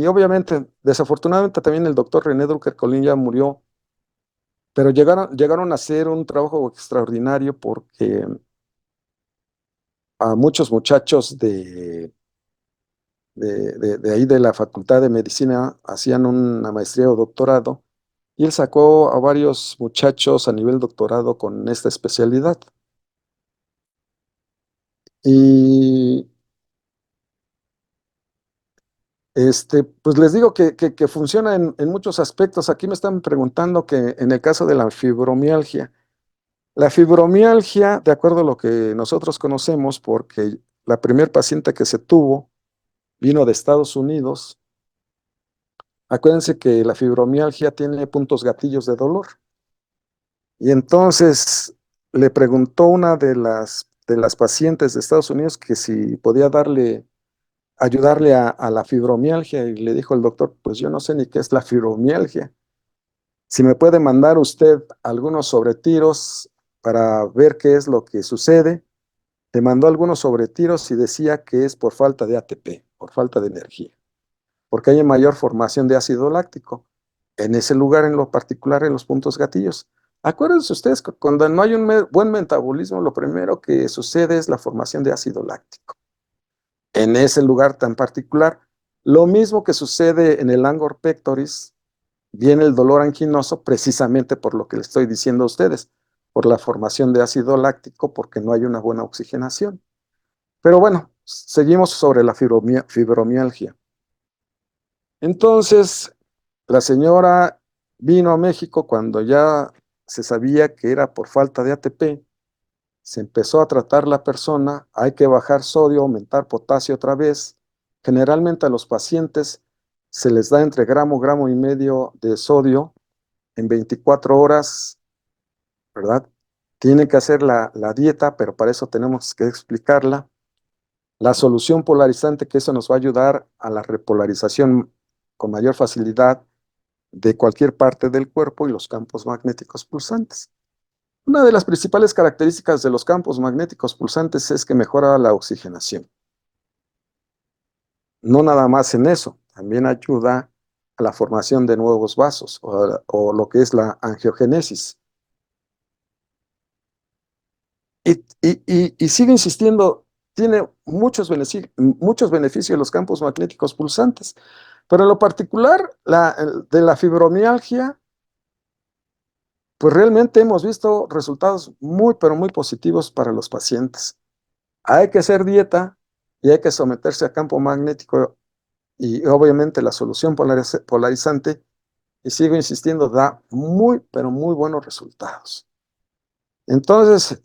obviamente, desafortunadamente también el doctor René Drucker-Collin ya murió, pero llegaron a hacer un trabajo extraordinario porque a muchos muchachos de ahí de la Facultad de Medicina hacían una maestría o doctorado, y él sacó a varios muchachos a nivel doctorado con esta especialidad. Y pues les digo que funciona en muchos aspectos. Aquí me están preguntando que en el caso de la fibromialgia, de acuerdo a lo que nosotros conocemos, porque la primer paciente que se tuvo vino de Estados Unidos. Acuérdense que la fibromialgia tiene puntos gatillos de dolor. Y entonces le preguntó una de las pacientes de Estados Unidos que si podía ayudarle a la fibromialgia, y le dijo el doctor, pues yo no sé ni qué es la fibromialgia. Si me puede mandar usted algunos sobretiros para ver qué es lo que sucede, Le mandó algunos sobretiros y decía que es por falta de ATP, por falta de energía, porque hay mayor formación de ácido láctico en ese lugar, en lo particular en los puntos gatillos. Acuérdense ustedes que cuando no hay un buen metabolismo, lo primero que sucede es la formación de ácido láctico en ese lugar tan particular. Lo mismo que sucede en el angor pectoris, viene el dolor anquinoso precisamente por lo que le estoy diciendo a ustedes, por la formación de ácido láctico, porque no hay una buena oxigenación. Pero bueno, seguimos sobre la fibromialgia. Entonces, la señora vino a México cuando ya se sabía que era por falta de ATP, se empezó a tratar la persona, hay que bajar sodio, aumentar potasio otra vez. Generalmente a los pacientes se les da entre gramo y medio de sodio en 24 horas, ¿verdad? Tienen que hacer la dieta, pero para eso tenemos que explicarla. La solución polarizante, que eso nos va a ayudar a la repolarización con mayor facilidad de cualquier parte del cuerpo y los campos magnéticos pulsantes. Una de las principales características de los campos magnéticos pulsantes es que mejora la oxigenación. No nada más en eso, también ayuda a la formación de nuevos vasos o lo que es la angiogénesis. Y sigue insistiendo, tiene muchos beneficios los campos magnéticos pulsantes, pero en lo particular de la fibromialgia, pues realmente hemos visto resultados muy, pero muy positivos para los pacientes. Hay que hacer dieta y hay que someterse a campo magnético y obviamente la solución polarizante, y sigo insistiendo, da muy, pero muy buenos resultados. Entonces,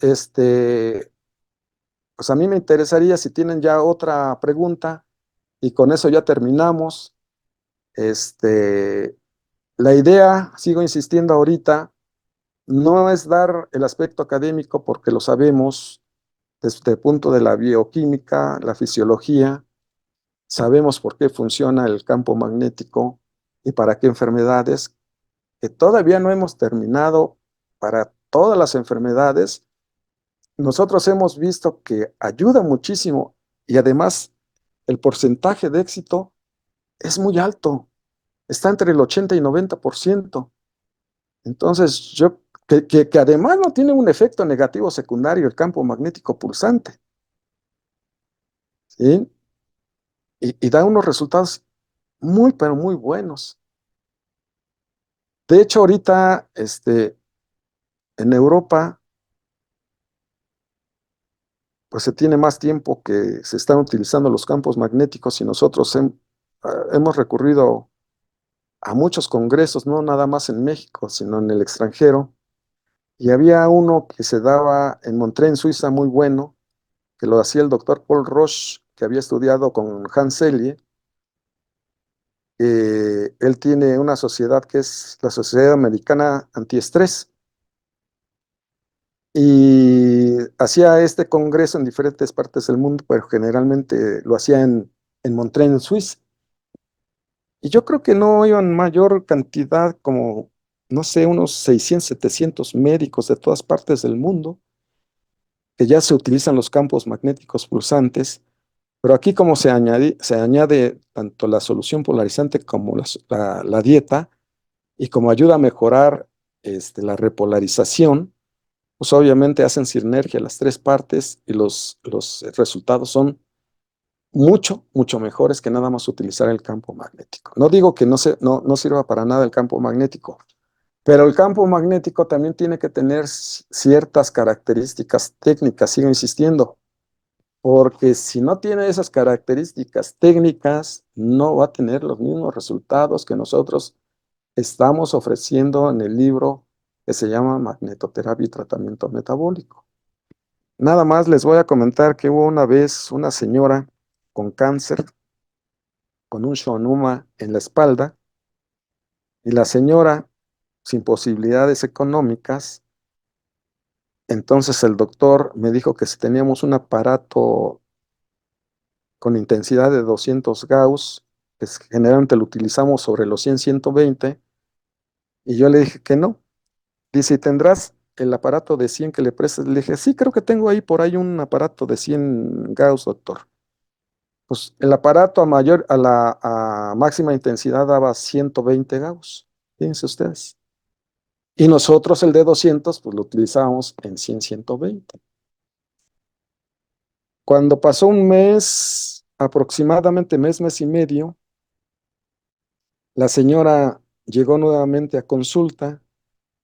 pues a mí me interesaría si tienen ya otra pregunta y con eso ya terminamos. La idea, sigo insistiendo ahorita, no es dar el aspecto académico porque lo sabemos desde el punto de la bioquímica, la fisiología, sabemos por qué funciona el campo magnético y para qué enfermedades, que todavía no hemos terminado para todas las enfermedades. Nosotros hemos visto que ayuda muchísimo y además el porcentaje de éxito es muy alto, está entre el 80 y 90%. Entonces, que además no tiene un efecto negativo secundario el campo magnético pulsante, ¿sí? Y da unos resultados muy, pero muy buenos. De hecho, ahorita, en Europa, pues se tiene más tiempo que se están utilizando los campos magnéticos y nosotros hemos recurrido a muchos congresos, no nada más en México, sino en el extranjero. Y había uno que se daba en Montreux, en Suiza, muy bueno, que lo hacía el doctor Paul Roche, que había estudiado con Hans Selye. Él tiene una sociedad que es la Sociedad Americana Antiestrés. Y hacía este congreso en diferentes partes del mundo, pero generalmente lo hacía en Montreux, en Suiza. Y yo creo que no iban mayor cantidad, como, no sé, unos 600, 700 médicos de todas partes del mundo, que ya se utilizan los campos magnéticos pulsantes, pero aquí como se añade tanto la solución polarizante como la dieta, y como ayuda a mejorar la repolarización, pues obviamente hacen sinergia las tres partes y los resultados son mucho, mucho mejores que nada más utilizar el campo magnético. No digo que no sirva para nada el campo magnético, pero el campo magnético también tiene que tener ciertas características técnicas, sigo insistiendo, porque si no tiene esas características técnicas, no va a tener los mismos resultados que nosotros estamos ofreciendo en el libro que se llama Magnetoterapia y Tratamiento Metabólico. Nada más les voy a comentar que hubo una vez una señora con cáncer, con un schwannoma en la espalda, y la señora, sin posibilidades económicas, entonces el doctor me dijo que si teníamos un aparato con intensidad de 200 Gauss, que generalmente lo utilizamos sobre los 100, 120, y yo le dije que no. Dice, ¿y tendrás el aparato de 100 que le prestas? Le dije, sí, creo que tengo ahí por ahí un aparato de 100 Gauss, doctor. Pues el aparato a máxima intensidad daba 120 Gauss, fíjense ustedes. Y nosotros el de 200 pues lo utilizábamos en 100, 120. Cuando pasó un mes, aproximadamente mes, mes y medio, la señora llegó nuevamente a consulta,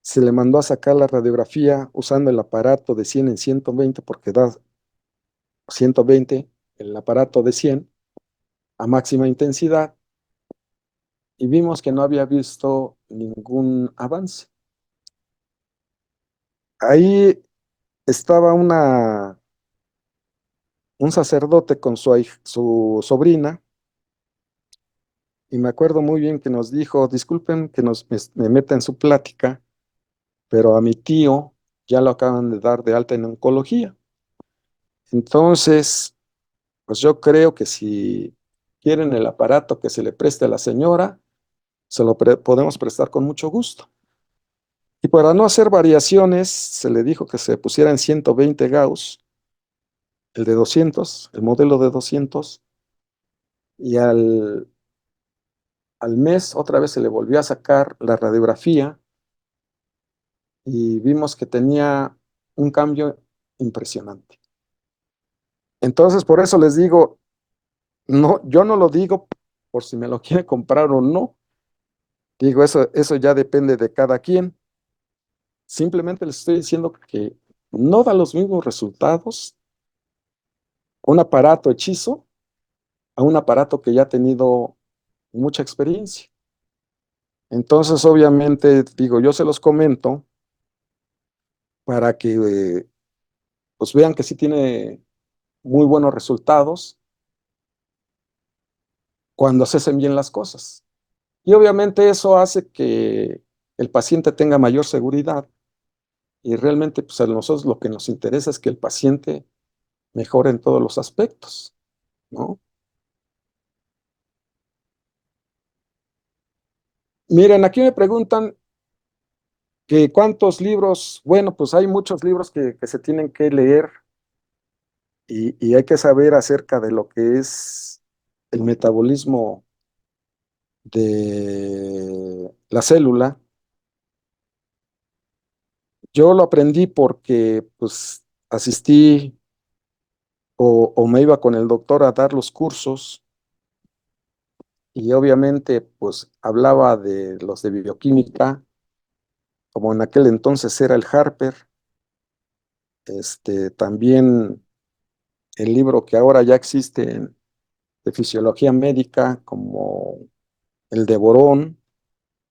se le mandó a sacar la radiografía usando el aparato de 100 en 120 porque da 120 el aparato de 100 a máxima intensidad y vimos que no había visto ningún avance. Ahí estaba un sacerdote con su sobrina y me acuerdo muy bien que nos dijo, disculpen que me meta en su plática, pero a mi tío ya lo acaban de dar de alta en oncología. Entonces, pues yo creo que si quieren el aparato que se le preste a la señora, podemos prestar con mucho gusto. Y para no hacer variaciones, se le dijo que se pusiera en 120 Gauss, el de 200, el modelo de 200, y al mes otra vez se le volvió a sacar la radiografía y vimos que tenía un cambio impresionante. Entonces, por eso les digo, no, yo no lo digo por si me lo quiere comprar o no. Digo, eso ya depende de cada quien. Simplemente les estoy diciendo que no da los mismos resultados un aparato hechizo a un aparato que ya ha tenido mucha experiencia. Entonces, obviamente, digo, yo se los comento para que pues vean que sí tiene muy buenos resultados cuando se hacen bien las cosas. Y obviamente eso hace que el paciente tenga mayor seguridad y realmente pues a nosotros lo que nos interesa es que el paciente mejore en todos los aspectos, ¿no? Miren, aquí me preguntan que cuántos libros, bueno, pues hay muchos libros que se tienen que leer y hay que saber acerca de lo que es el metabolismo de la célula. Yo lo aprendí porque pues asistí o me iba con el doctor a dar los cursos y obviamente pues hablaba de los de bioquímica, como en aquel entonces era el Harper, también el libro que ahora ya existe de fisiología médica, como el de Borón,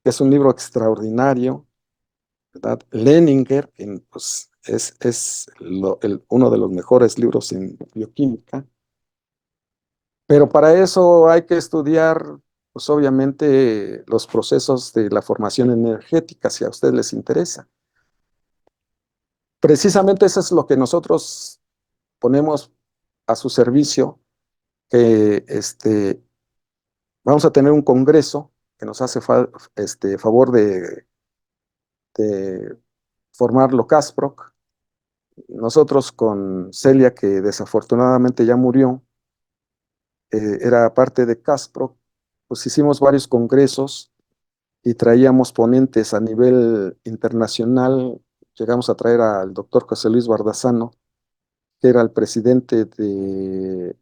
que es un libro extraordinario, ¿verdad? Leninger, que pues, es uno de los mejores libros en bioquímica, pero para eso hay que estudiar, pues obviamente, los procesos de la formación energética, si a ustedes les interesa. Precisamente eso es lo que nosotros ponemos a su servicio, que vamos a tener un congreso que nos hace favor de formarlo Casproc. Nosotros con Celia, que desafortunadamente ya murió, era parte de Casproc, pues hicimos varios congresos y traíamos ponentes a nivel internacional. Llegamos a traer al doctor José Luis Bardazano, que era el presidente de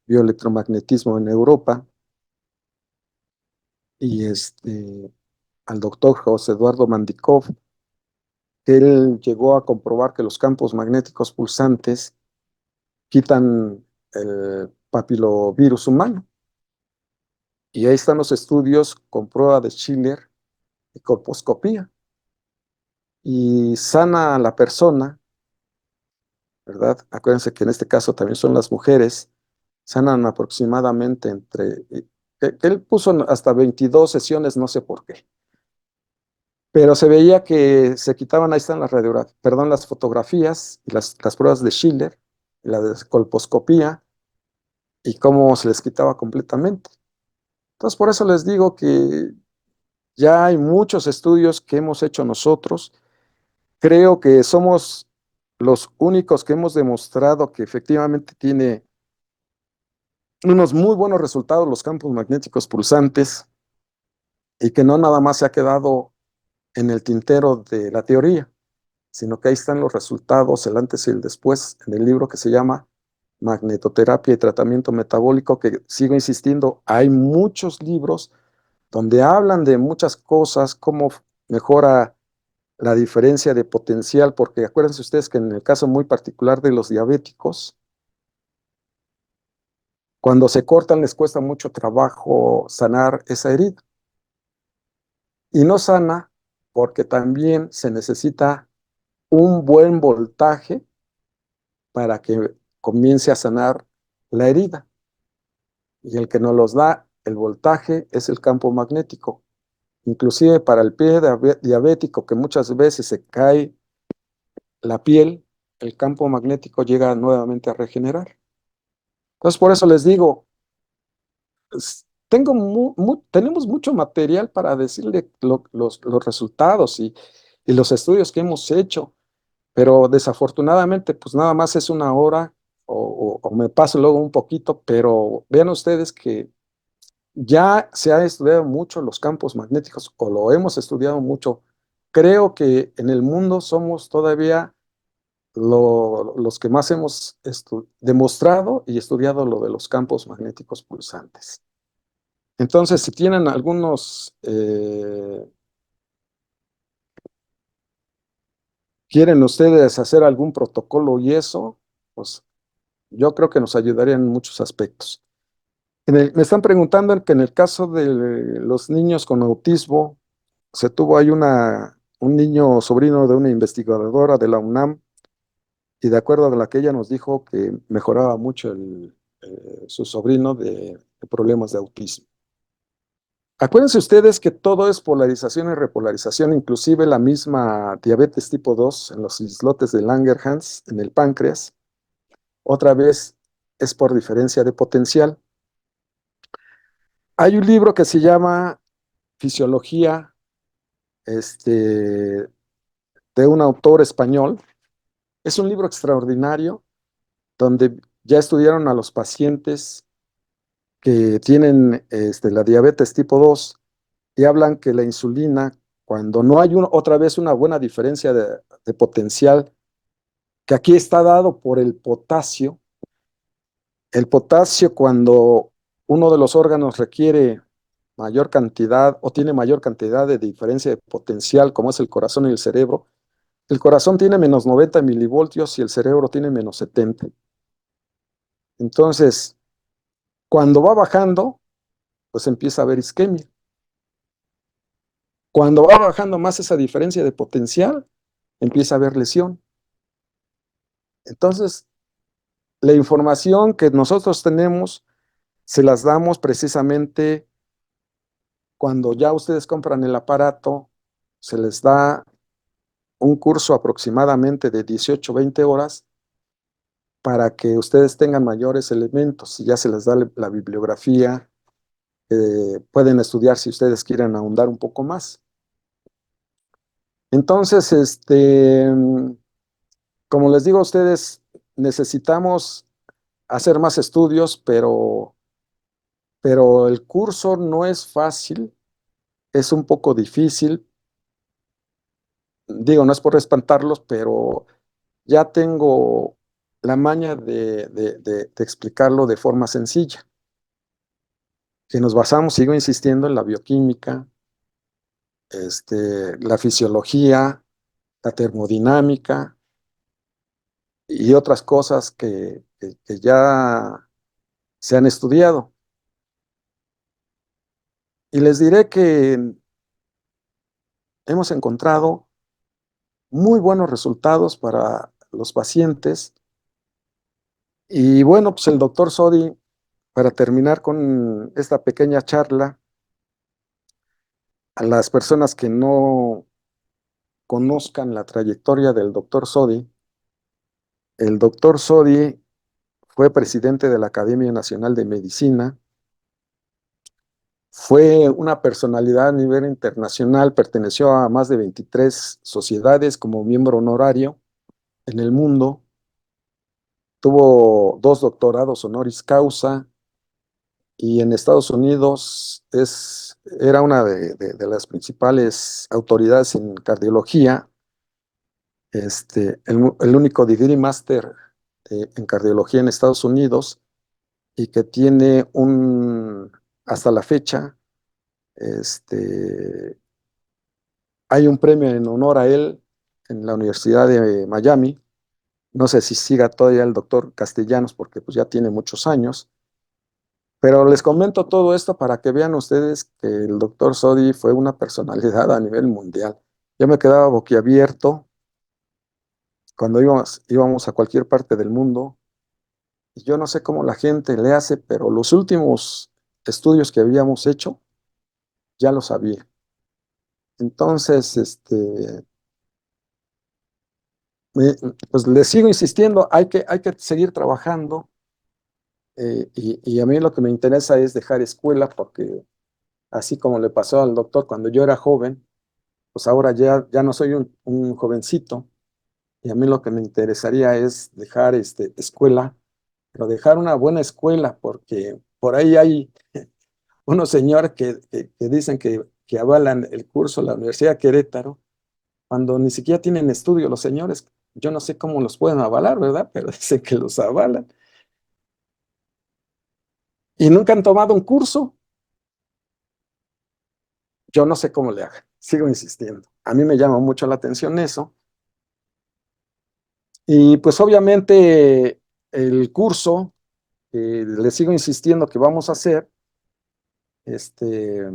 bioelectromagnetismo en Europa, y al doctor José Eduardo Mandikov, que él llegó a comprobar que los campos magnéticos pulsantes quitan el papilovirus humano. Y ahí están los estudios con prueba de Schiller y colposcopía. Y sana a la persona, ¿verdad? Acuérdense que en este caso también son las mujeres, sanan aproximadamente que él puso hasta 22 sesiones, no sé por qué. Pero se veía que se quitaban, ahí están las radiografías, perdón, las fotografías y las pruebas de Schiller, y la de colposcopía, y cómo se les quitaba completamente. Entonces, por eso les digo que ya hay muchos estudios que hemos hecho nosotros creo que somos los únicos que hemos demostrado que efectivamente tiene unos muy buenos resultados los campos magnéticos pulsantes y que no nada más se ha quedado en el tintero de la teoría, sino que ahí están los resultados, el antes y el después, en el libro que se llama Magnetoterapia y Tratamiento Metabólico, que sigo insistiendo, hay muchos libros donde hablan de muchas cosas, cómo mejora la diferencia de potencial, porque acuérdense ustedes que en el caso muy particular de los diabéticos, cuando se cortan les cuesta mucho trabajo sanar esa herida. Y no sana porque también se necesita un buen voltaje para que comience a sanar la herida. Y el que nos los da el voltaje es el campo magnético. Inclusive para el pie diabético, que muchas veces se cae la piel, el campo magnético llega nuevamente a regenerar. Entonces, por eso les digo, tenemos mucho material para decirle los resultados y los estudios que hemos hecho, pero desafortunadamente, pues nada más es una hora o me paso luego un poquito, pero vean ustedes que ya se ha estudiado mucho los campos magnéticos o lo hemos estudiado mucho. Creo que en el mundo somos todavía los que más hemos demostrado y estudiado lo de los campos magnéticos pulsantes. Entonces, si tienen algunos, quieren ustedes hacer algún protocolo y eso, pues yo creo que nos ayudaría en muchos aspectos. Me están preguntando que en el caso de los niños con autismo, se tuvo ahí un niño sobrino de una investigadora de la UNAM, y de acuerdo a la que ella nos dijo que mejoraba mucho su sobrino de problemas de autismo. Acuérdense ustedes que todo es polarización y repolarización, inclusive la misma diabetes tipo 2 en los islotes de Langerhans, en el páncreas, otra vez es por diferencia de potencial. Hay un libro que se llama Fisiología, de un autor español. Es un libro extraordinario donde ya estudiaron a los pacientes que tienen la diabetes tipo 2 y hablan que la insulina, cuando no hay otra vez una buena diferencia de potencial, que aquí está dado por el potasio cuando uno de los órganos requiere mayor cantidad o tiene mayor cantidad de diferencia de potencial, como es el corazón y el cerebro, el corazón tiene menos 90 milivoltios y el cerebro tiene menos 70. Entonces, cuando va bajando, pues empieza a haber isquemia. Cuando va bajando más esa diferencia de potencial, empieza a haber lesión. Entonces, la información que nosotros tenemos se las damos precisamente cuando ya ustedes compran el aparato, se les da un curso aproximadamente de 18 20 horas para que ustedes tengan mayores elementos y ya se les da la bibliografía, pueden estudiar si ustedes quieren ahondar un poco más. Entonces, como les digo a ustedes, necesitamos hacer más estudios, pero el curso no es fácil, es un poco difícil. Digo, no es por espantarlos, pero ya tengo la maña de explicarlo de forma sencilla, que nos basamos, sigo insistiendo, en la bioquímica, la fisiología, la termodinámica y otras cosas que ya se han estudiado. Y les diré que hemos encontrado muy buenos resultados para los pacientes. Y bueno, pues el doctor Sodi, para terminar con esta pequeña charla, a las personas que no conozcan la trayectoria del doctor Sodi, el doctor Sodi fue presidente de la Academia Nacional de Medicina, Fue una personalidad a nivel internacional, perteneció a más de 23 sociedades como miembro honorario en el mundo, tuvo 2 doctorados honoris causa y en Estados Unidos era una de las principales autoridades en cardiología, el único degree master en cardiología en Estados Unidos y que tiene hasta la fecha, este, hay un premio en honor a él en la Universidad de Miami. No sé si siga todavía el doctor Castellanos porque pues ya tiene muchos años, pero les comento todo esto para que vean ustedes que el doctor Sodi fue una personalidad a nivel mundial. Yo me quedaba boquiabierto cuando íbamos a cualquier parte del mundo. Y yo no sé cómo la gente le hace, pero los últimos estudios que habíamos hecho ya lo sabía. Entonces, me- pues les sigo insistiendo, hay que seguir trabajando, y a mí lo que me interesa es dejar escuela porque así como le pasó al doctor cuando yo era joven, pues ahora ya no soy un jovencito y a mí lo que me interesaría es dejar escuela, pero dejar una buena escuela porque por ahí hay unos señores que dicen que avalan el curso de la Universidad de Querétaro cuando ni siquiera tienen estudio los señores. Yo no sé cómo los pueden avalar, ¿verdad? Pero dicen que los avalan. Y nunca han tomado un curso. Yo no sé cómo le hagan. Sigo insistiendo. A mí me llama mucho la atención eso. Y pues obviamente el curso, le sigo insistiendo que vamos a hacer, este,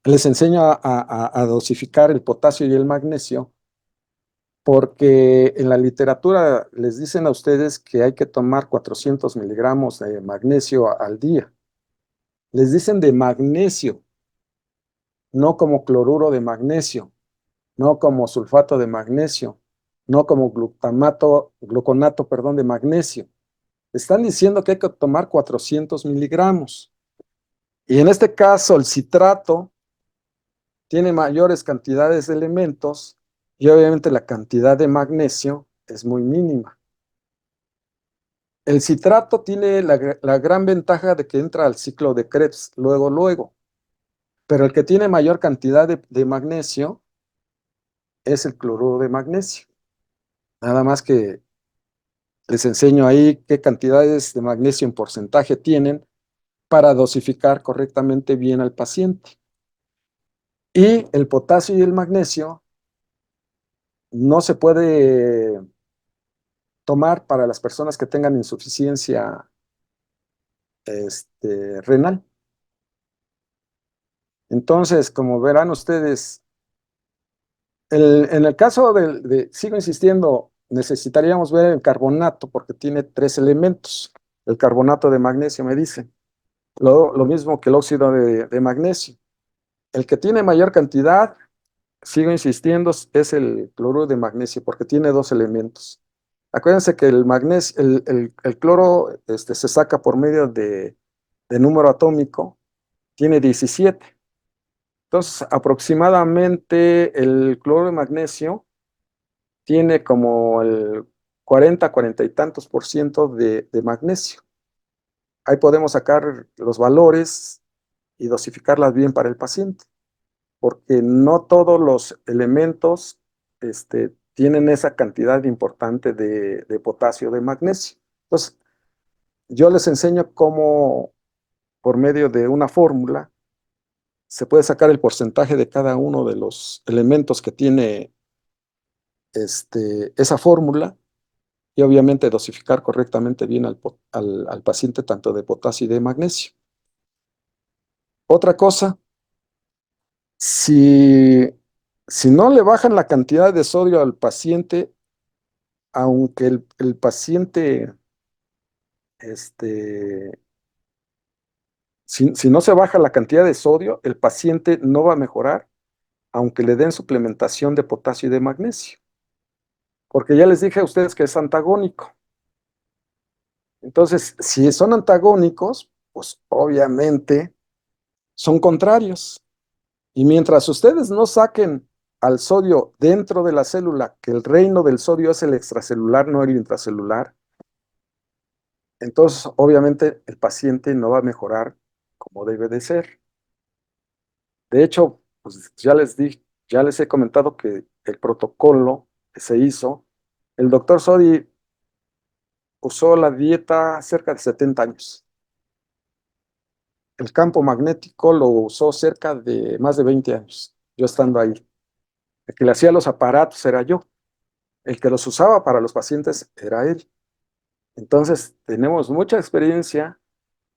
les enseño a dosificar el potasio y el magnesio, porque en la literatura les dicen a ustedes que hay que tomar 400 miligramos de magnesio al día. Les dicen de magnesio, no como cloruro de magnesio, no como sulfato de magnesio, no como gluconato, perdón, de magnesio. Están diciendo que hay que tomar 400 miligramos. Y en este caso, el citrato tiene mayores cantidades de elementos y obviamente la cantidad de magnesio es muy mínima. El citrato tiene la gran ventaja de que entra al ciclo de Krebs luego, luego, pero el que tiene mayor cantidad de magnesio es el cloruro de magnesio. Nada más que les enseño ahí qué cantidades de magnesio en porcentaje tienen para dosificar correctamente bien al paciente. Y el potasio y el magnesio no se puede tomar para las personas que tengan insuficiencia renal. Entonces, como verán ustedes, en el caso sigo insistiendo, necesitaríamos ver el carbonato porque tiene 3 elementos. El carbonato de magnesio me dice, lo mismo que el óxido de magnesio. El que tiene mayor cantidad, sigo insistiendo, es el cloruro de magnesio porque tiene 2 elementos. Acuérdense que el magnesio, el cloro se saca por medio de número atómico, tiene 17. Entonces, aproximadamente el cloro de magnesio tiene como el 40 y tantos por ciento de magnesio. Ahí podemos sacar los valores y dosificarlas bien para el paciente, porque no todos los elementos tienen esa cantidad importante de potasio, de magnesio. Entonces, yo les enseño cómo, por medio de una fórmula, se puede sacar el porcentaje de cada uno de los elementos que tiene esa fórmula y obviamente dosificar correctamente bien al paciente tanto de potasio y de magnesio. Otra cosa, si, si no le bajan la cantidad de sodio al paciente, aunque el paciente, este, si no se baja la cantidad de sodio, el paciente no va a mejorar, aunque le den suplementación de potasio y de magnesio, porque ya les dije a ustedes que es antagónico. Entonces, si son antagónicos, pues obviamente son contrarios. Y mientras ustedes no saquen al sodio dentro de la célula, que el reino del sodio es el extracelular, no el intracelular, entonces obviamente el paciente no va a mejorar como debe de ser. De hecho, pues ya les he comentado que el protocolo que se hizo, el doctor Sodi usó la dieta cerca de 70 años. El campo magnético lo usó cerca de más de 20 años, yo estando ahí. El que le hacía los aparatos era yo, el que los usaba para los pacientes era él. Entonces, tenemos mucha experiencia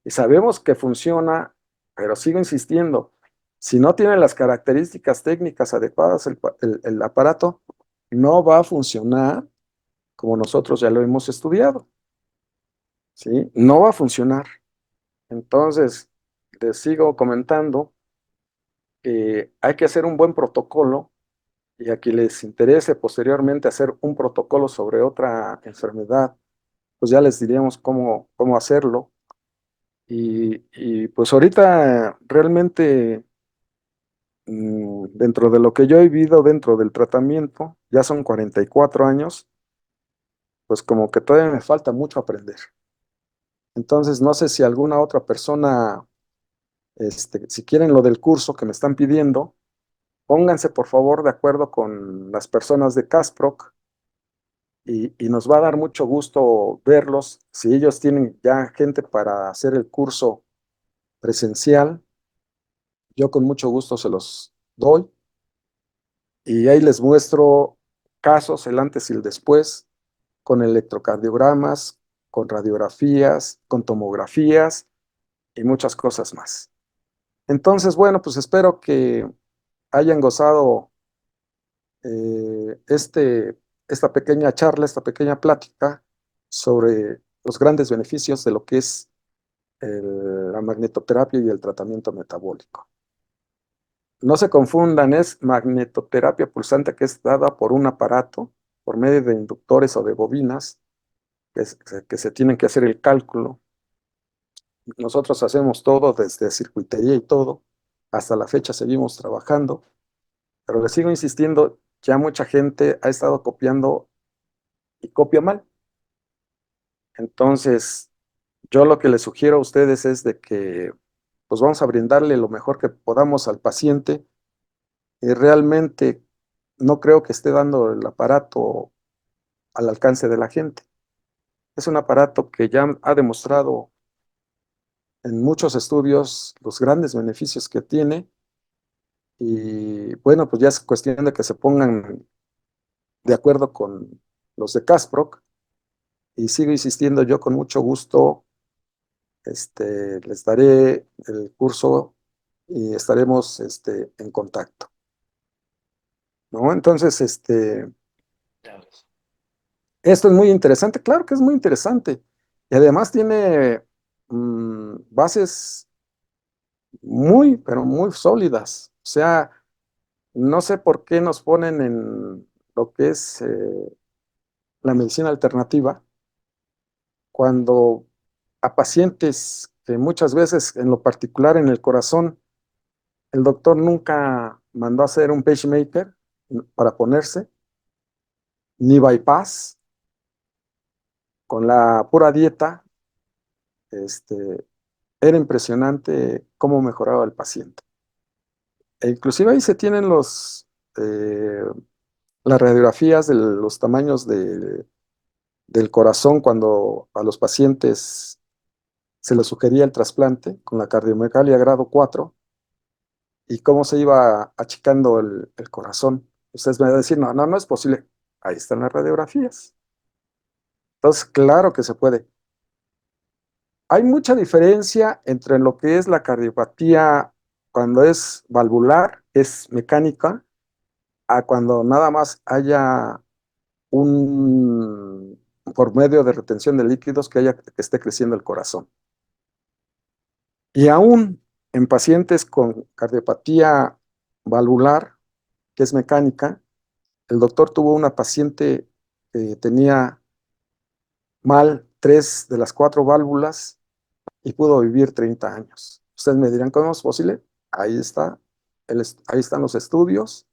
y sabemos que funciona, pero sigo insistiendo, si no tiene las características técnicas adecuadas el aparato, no va a funcionar como nosotros ya lo hemos estudiado, ¿sí? No va a funcionar. Entonces, les sigo comentando que hay que hacer un buen protocolo y a quien les interese posteriormente hacer un protocolo sobre otra enfermedad, pues ya les diríamos cómo hacerlo. Y pues ahorita realmente dentro de lo que yo he vivido dentro del tratamiento, ya son 44 años, pues como que todavía me falta mucho aprender. Entonces no sé si alguna otra persona, si quieren lo del curso que me están pidiendo, pónganse por favor de acuerdo con las personas de Casproc y nos va a dar mucho gusto verlos. Si ellos tienen ya gente para hacer el curso presencial, yo con mucho gusto se los doy y ahí les muestro casos, el antes y el después, con electrocardiogramas, con radiografías, con tomografías y muchas cosas más. Entonces, bueno, pues espero que hayan gozado esta pequeña charla, esta pequeña plática sobre los grandes beneficios de lo que es la magnetoterapia y el tratamiento metabólico. No se confundan, es magnetoterapia pulsante que es dada por un aparato, por medio de inductores o de bobinas, que se tienen que hacer el cálculo. Nosotros hacemos todo desde circuitería y todo. Hasta la fecha seguimos trabajando, pero les sigo insistiendo, ya mucha gente ha estado copiando y copia mal. Entonces, yo lo que les sugiero a ustedes es de que pues vamos a brindarle lo mejor que podamos al paciente y realmente no creo que esté dando el aparato al alcance de la gente. Es un aparato que ya ha demostrado en muchos estudios los grandes beneficios que tiene y bueno, pues ya es cuestión de que se pongan de acuerdo con los de Casproc y sigo insistiendo yo con mucho gusto, les daré el curso y estaremos en contacto, ¿no? Entonces, esto es muy interesante, claro que es muy interesante y además tiene bases muy, pero muy sólidas. O sea, no sé por qué nos ponen en lo que es la medicina alternativa cuando a pacientes que muchas veces, en lo particular en el corazón, el doctor nunca mandó a hacer un pacemaker para ponerse, ni bypass, con la pura dieta, era impresionante cómo mejoraba el paciente. E inclusive ahí se tienen eh, las radiografías de los tamaños del corazón cuando a los pacientes se les sugería el trasplante con la cardiomegalia grado 4 y cómo se iba achicando el corazón. Ustedes me van a decir, no, no, no es posible. Ahí están las radiografías. Entonces, claro que se puede. Hay mucha diferencia entre lo que es la cardiopatía cuando es valvular, es mecánica, a cuando nada más haya un, por medio de retención de líquidos que esté creciendo el corazón. Y aún en pacientes con cardiopatía valvular, que es mecánica, el doctor tuvo una paciente que tenía mal 3 de las 4 válvulas y pudo vivir 30 años. Ustedes me dirán, ¿cómo es posible? Ahí está, ahí están los estudios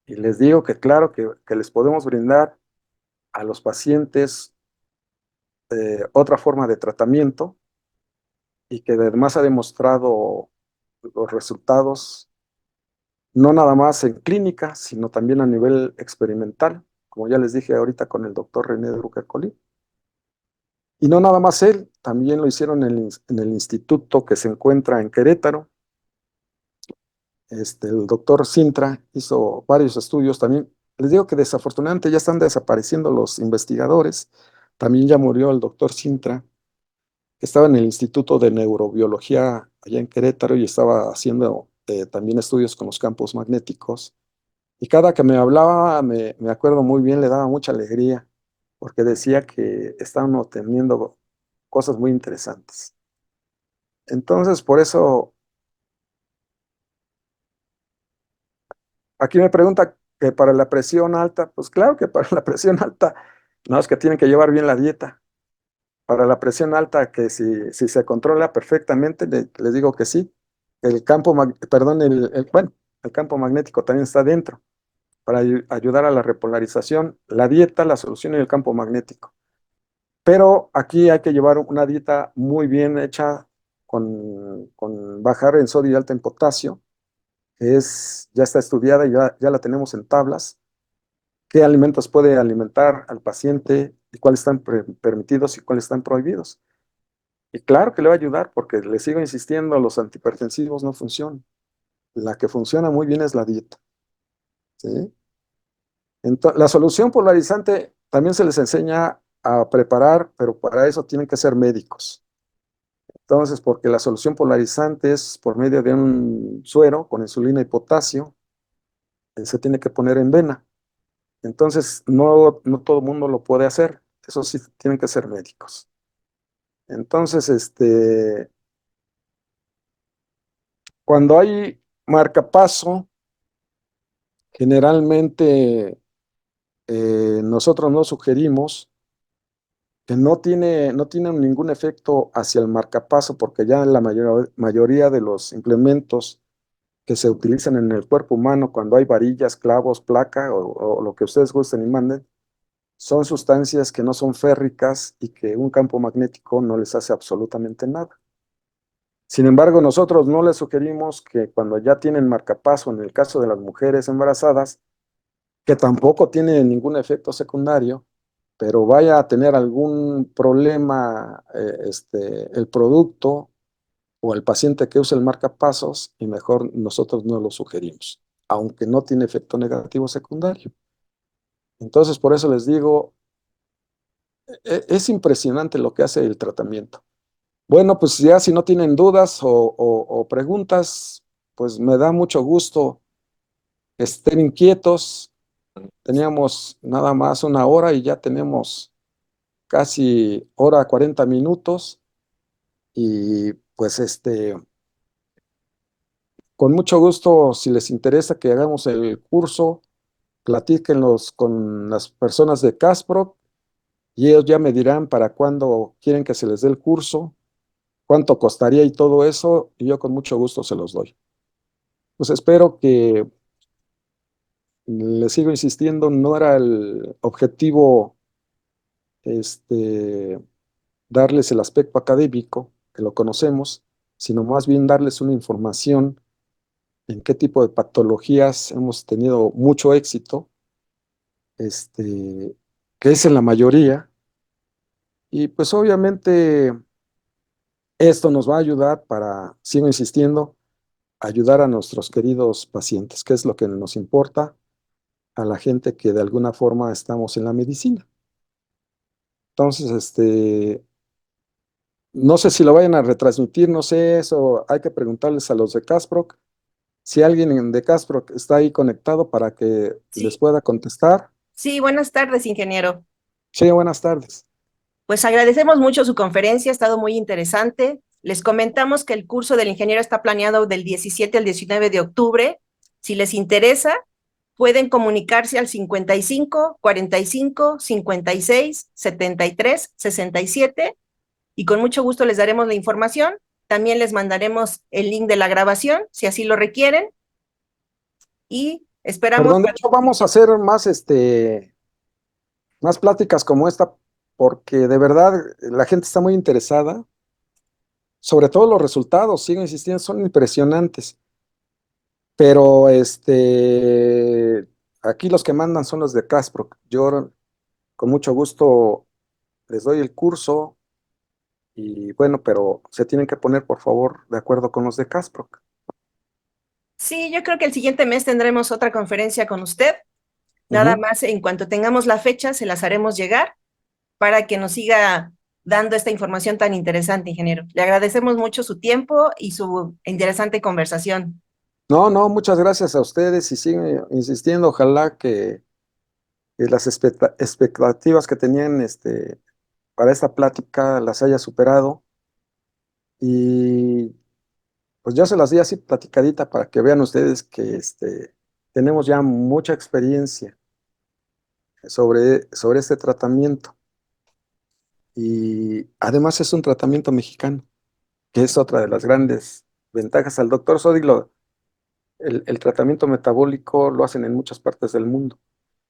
y les digo que claro que les podemos brindar a los pacientes otra forma de tratamiento y que además ha demostrado los resultados no nada más en clínica, sino también a nivel experimental, como ya les dije ahorita con el doctor René Drucker Colí. Y no nada más él, también lo hicieron en el instituto que se encuentra en Querétaro. El doctor Sintra hizo varios estudios también. Les digo que desafortunadamente ya están desapareciendo los investigadores. También ya murió el doctor Sintra, que estaba en el Instituto de Neurobiología allá en Querétaro y estaba haciendo también estudios con los campos magnéticos. Y cada que me hablaba, me acuerdo muy bien, le daba mucha alegría, porque decía que estaban obteniendo cosas muy interesantes. Entonces, por eso, aquí me pregunta que para la presión alta, pues claro que para la presión alta, no es que tienen que llevar bien la dieta. Para la presión alta, que si se controla perfectamente, les digo que sí. El campo, perdón, bueno, el campo magnético también está dentro para ayudar a la repolarización, la dieta, la solución y el campo magnético. Pero aquí hay que llevar una dieta muy bien hecha con bajar en sodio y alta en potasio, que ya está estudiada y ya la tenemos en tablas. ¿Qué alimentos puede alimentar al paciente y cuáles están permitidos y cuáles están prohibidos? Y claro que le va a ayudar porque le sigo insistiendo, los antihipertensivos no funcionan. La que funciona muy bien es la dieta. ¿Sí? Entonces, la solución polarizante también se les enseña a preparar, pero para eso tienen que ser médicos. Entonces, porque la solución polarizante es por medio de un suero con insulina y potasio, se tiene que poner en vena. Entonces, no todo el mundo lo puede hacer. Eso sí, tienen que ser médicos. Entonces, cuando hay marcapaso, generalmente nosotros no sugerimos que no tiene ningún efecto hacia el marcapaso, porque ya en la mayoría de los implementos que se utilizan en el cuerpo humano cuando hay varillas, clavos, placa o lo que ustedes gusten y manden, son sustancias que no son férricas y que un campo magnético no les hace absolutamente nada. Sin embargo, nosotros no les sugerimos que cuando ya tienen marcapaso, en el caso de las mujeres embarazadas, que tampoco tiene ningún efecto secundario, pero vaya a tener algún problema el producto o el paciente que use el marcapasos, y mejor nosotros no lo sugerimos, aunque no tiene efecto negativo secundario. Entonces, por eso les digo, es impresionante lo que hace el tratamiento. Bueno, pues ya si no tienen dudas o preguntas, pues me da mucho gusto que estén inquietos. Teníamos nada más una hora y ya tenemos casi hora 40 minutos y pues con mucho gusto, si les interesa que hagamos el curso, platíquenlos con las personas de Casproc y ellos ya me dirán para cuándo quieren que se les dé el curso, cuánto costaría y todo eso, y yo con mucho gusto se los doy. Pues espero que, les sigo insistiendo, no era el objetivo darles el aspecto académico, que lo conocemos, sino más bien darles una información en qué tipo de patologías hemos tenido mucho éxito, que es en la mayoría, y pues obviamente esto nos va a ayudar para, sigo insistiendo, ayudar a nuestros queridos pacientes, que es lo que nos importa a la gente que de alguna forma estamos en la medicina. Entonces, no sé si lo vayan a retransmitir, no sé, eso hay que preguntarles a los de Casproc. Si alguien de Casproc está ahí conectado para que les
Sí,
pueda contestar.
sí, buenas tardes, ingeniero.
Sí, buenas tardes.
Pues agradecemos mucho su conferencia, ha estado muy interesante. Les comentamos que el curso del ingeniero está planeado del 17 al 19 de octubre. Si les interesa, pueden comunicarse al 55 45 56 73 67 y con mucho gusto les daremos la información. También les mandaremos el link de la grabación, si así lo requieren. Y esperamos...
Perdón, de hecho vamos a hacer más, más pláticas como esta, porque de verdad la gente está muy interesada, sobre todo los resultados, sigo insistiendo, son impresionantes. Pero aquí los que mandan son los de Casproc. Yo con mucho gusto les doy el curso y bueno, pero se tienen que poner por favor de acuerdo con los de Casproc.
Sí, yo creo que el siguiente mes tendremos otra conferencia con usted. Nada más, en cuanto tengamos la fecha, se las haremos llegar para que nos siga dando esta información tan interesante, ingeniero. Le agradecemos mucho su tiempo y su interesante conversación.
No, no, muchas gracias a ustedes y siguen insistiendo. Ojalá que las expectativas que tenían para esta plática las haya superado. Y pues yo se las di así platicadita para que vean ustedes que tenemos ya mucha experiencia sobre este tratamiento. Y además es un tratamiento mexicano, que es otra de las grandes ventajas. Al doctor Sodi, el tratamiento metabólico lo hacen en muchas partes del mundo.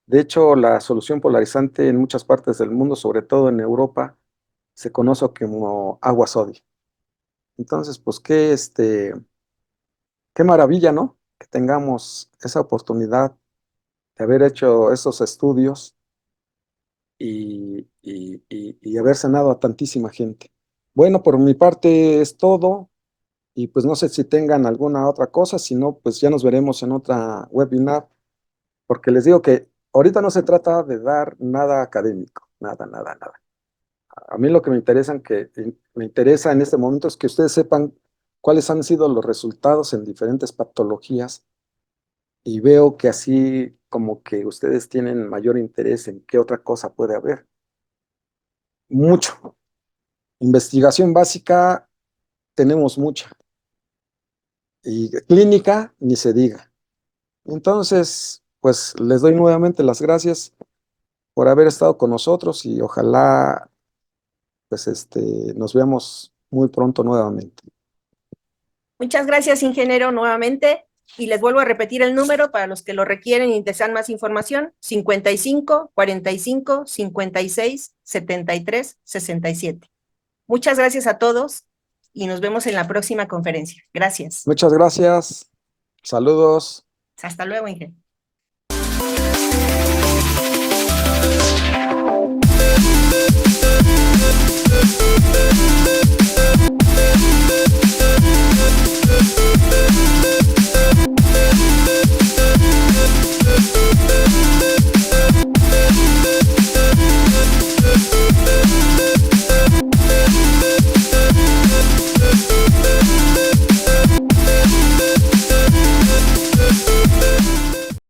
De hecho, la solución polarizante en muchas partes del mundo, sobre todo en Europa, se conoce como agua Sodi. Entonces, pues qué maravilla, ¿no? Que tengamos esa oportunidad de haber hecho esos estudios y haber sanado a tantísima gente. Bueno, por mi parte es todo y pues no sé si tengan alguna otra cosa, si no, pues ya nos veremos en otra webinar, porque les digo que ahorita no se trata de dar nada académico, nada, nada, nada. A mí lo que me interesa en este momento es que ustedes sepan cuáles han sido los resultados en diferentes patologías y veo que así como que ustedes tienen mayor interés en qué otra cosa puede haber. Mucho. Investigación básica tenemos mucha y clínica ni se diga. Entonces, pues les doy nuevamente las gracias por haber estado con nosotros y ojalá pues nos veamos muy pronto nuevamente.
Muchas gracias, ingeniero, nuevamente. Y les vuelvo a repetir el número para los que lo requieren y desean más información: 55 45 56 73 67. Muchas gracias a todos y nos vemos en la próxima conferencia. Gracias.
Muchas gracias. Saludos.
Hasta luego, ingeniero.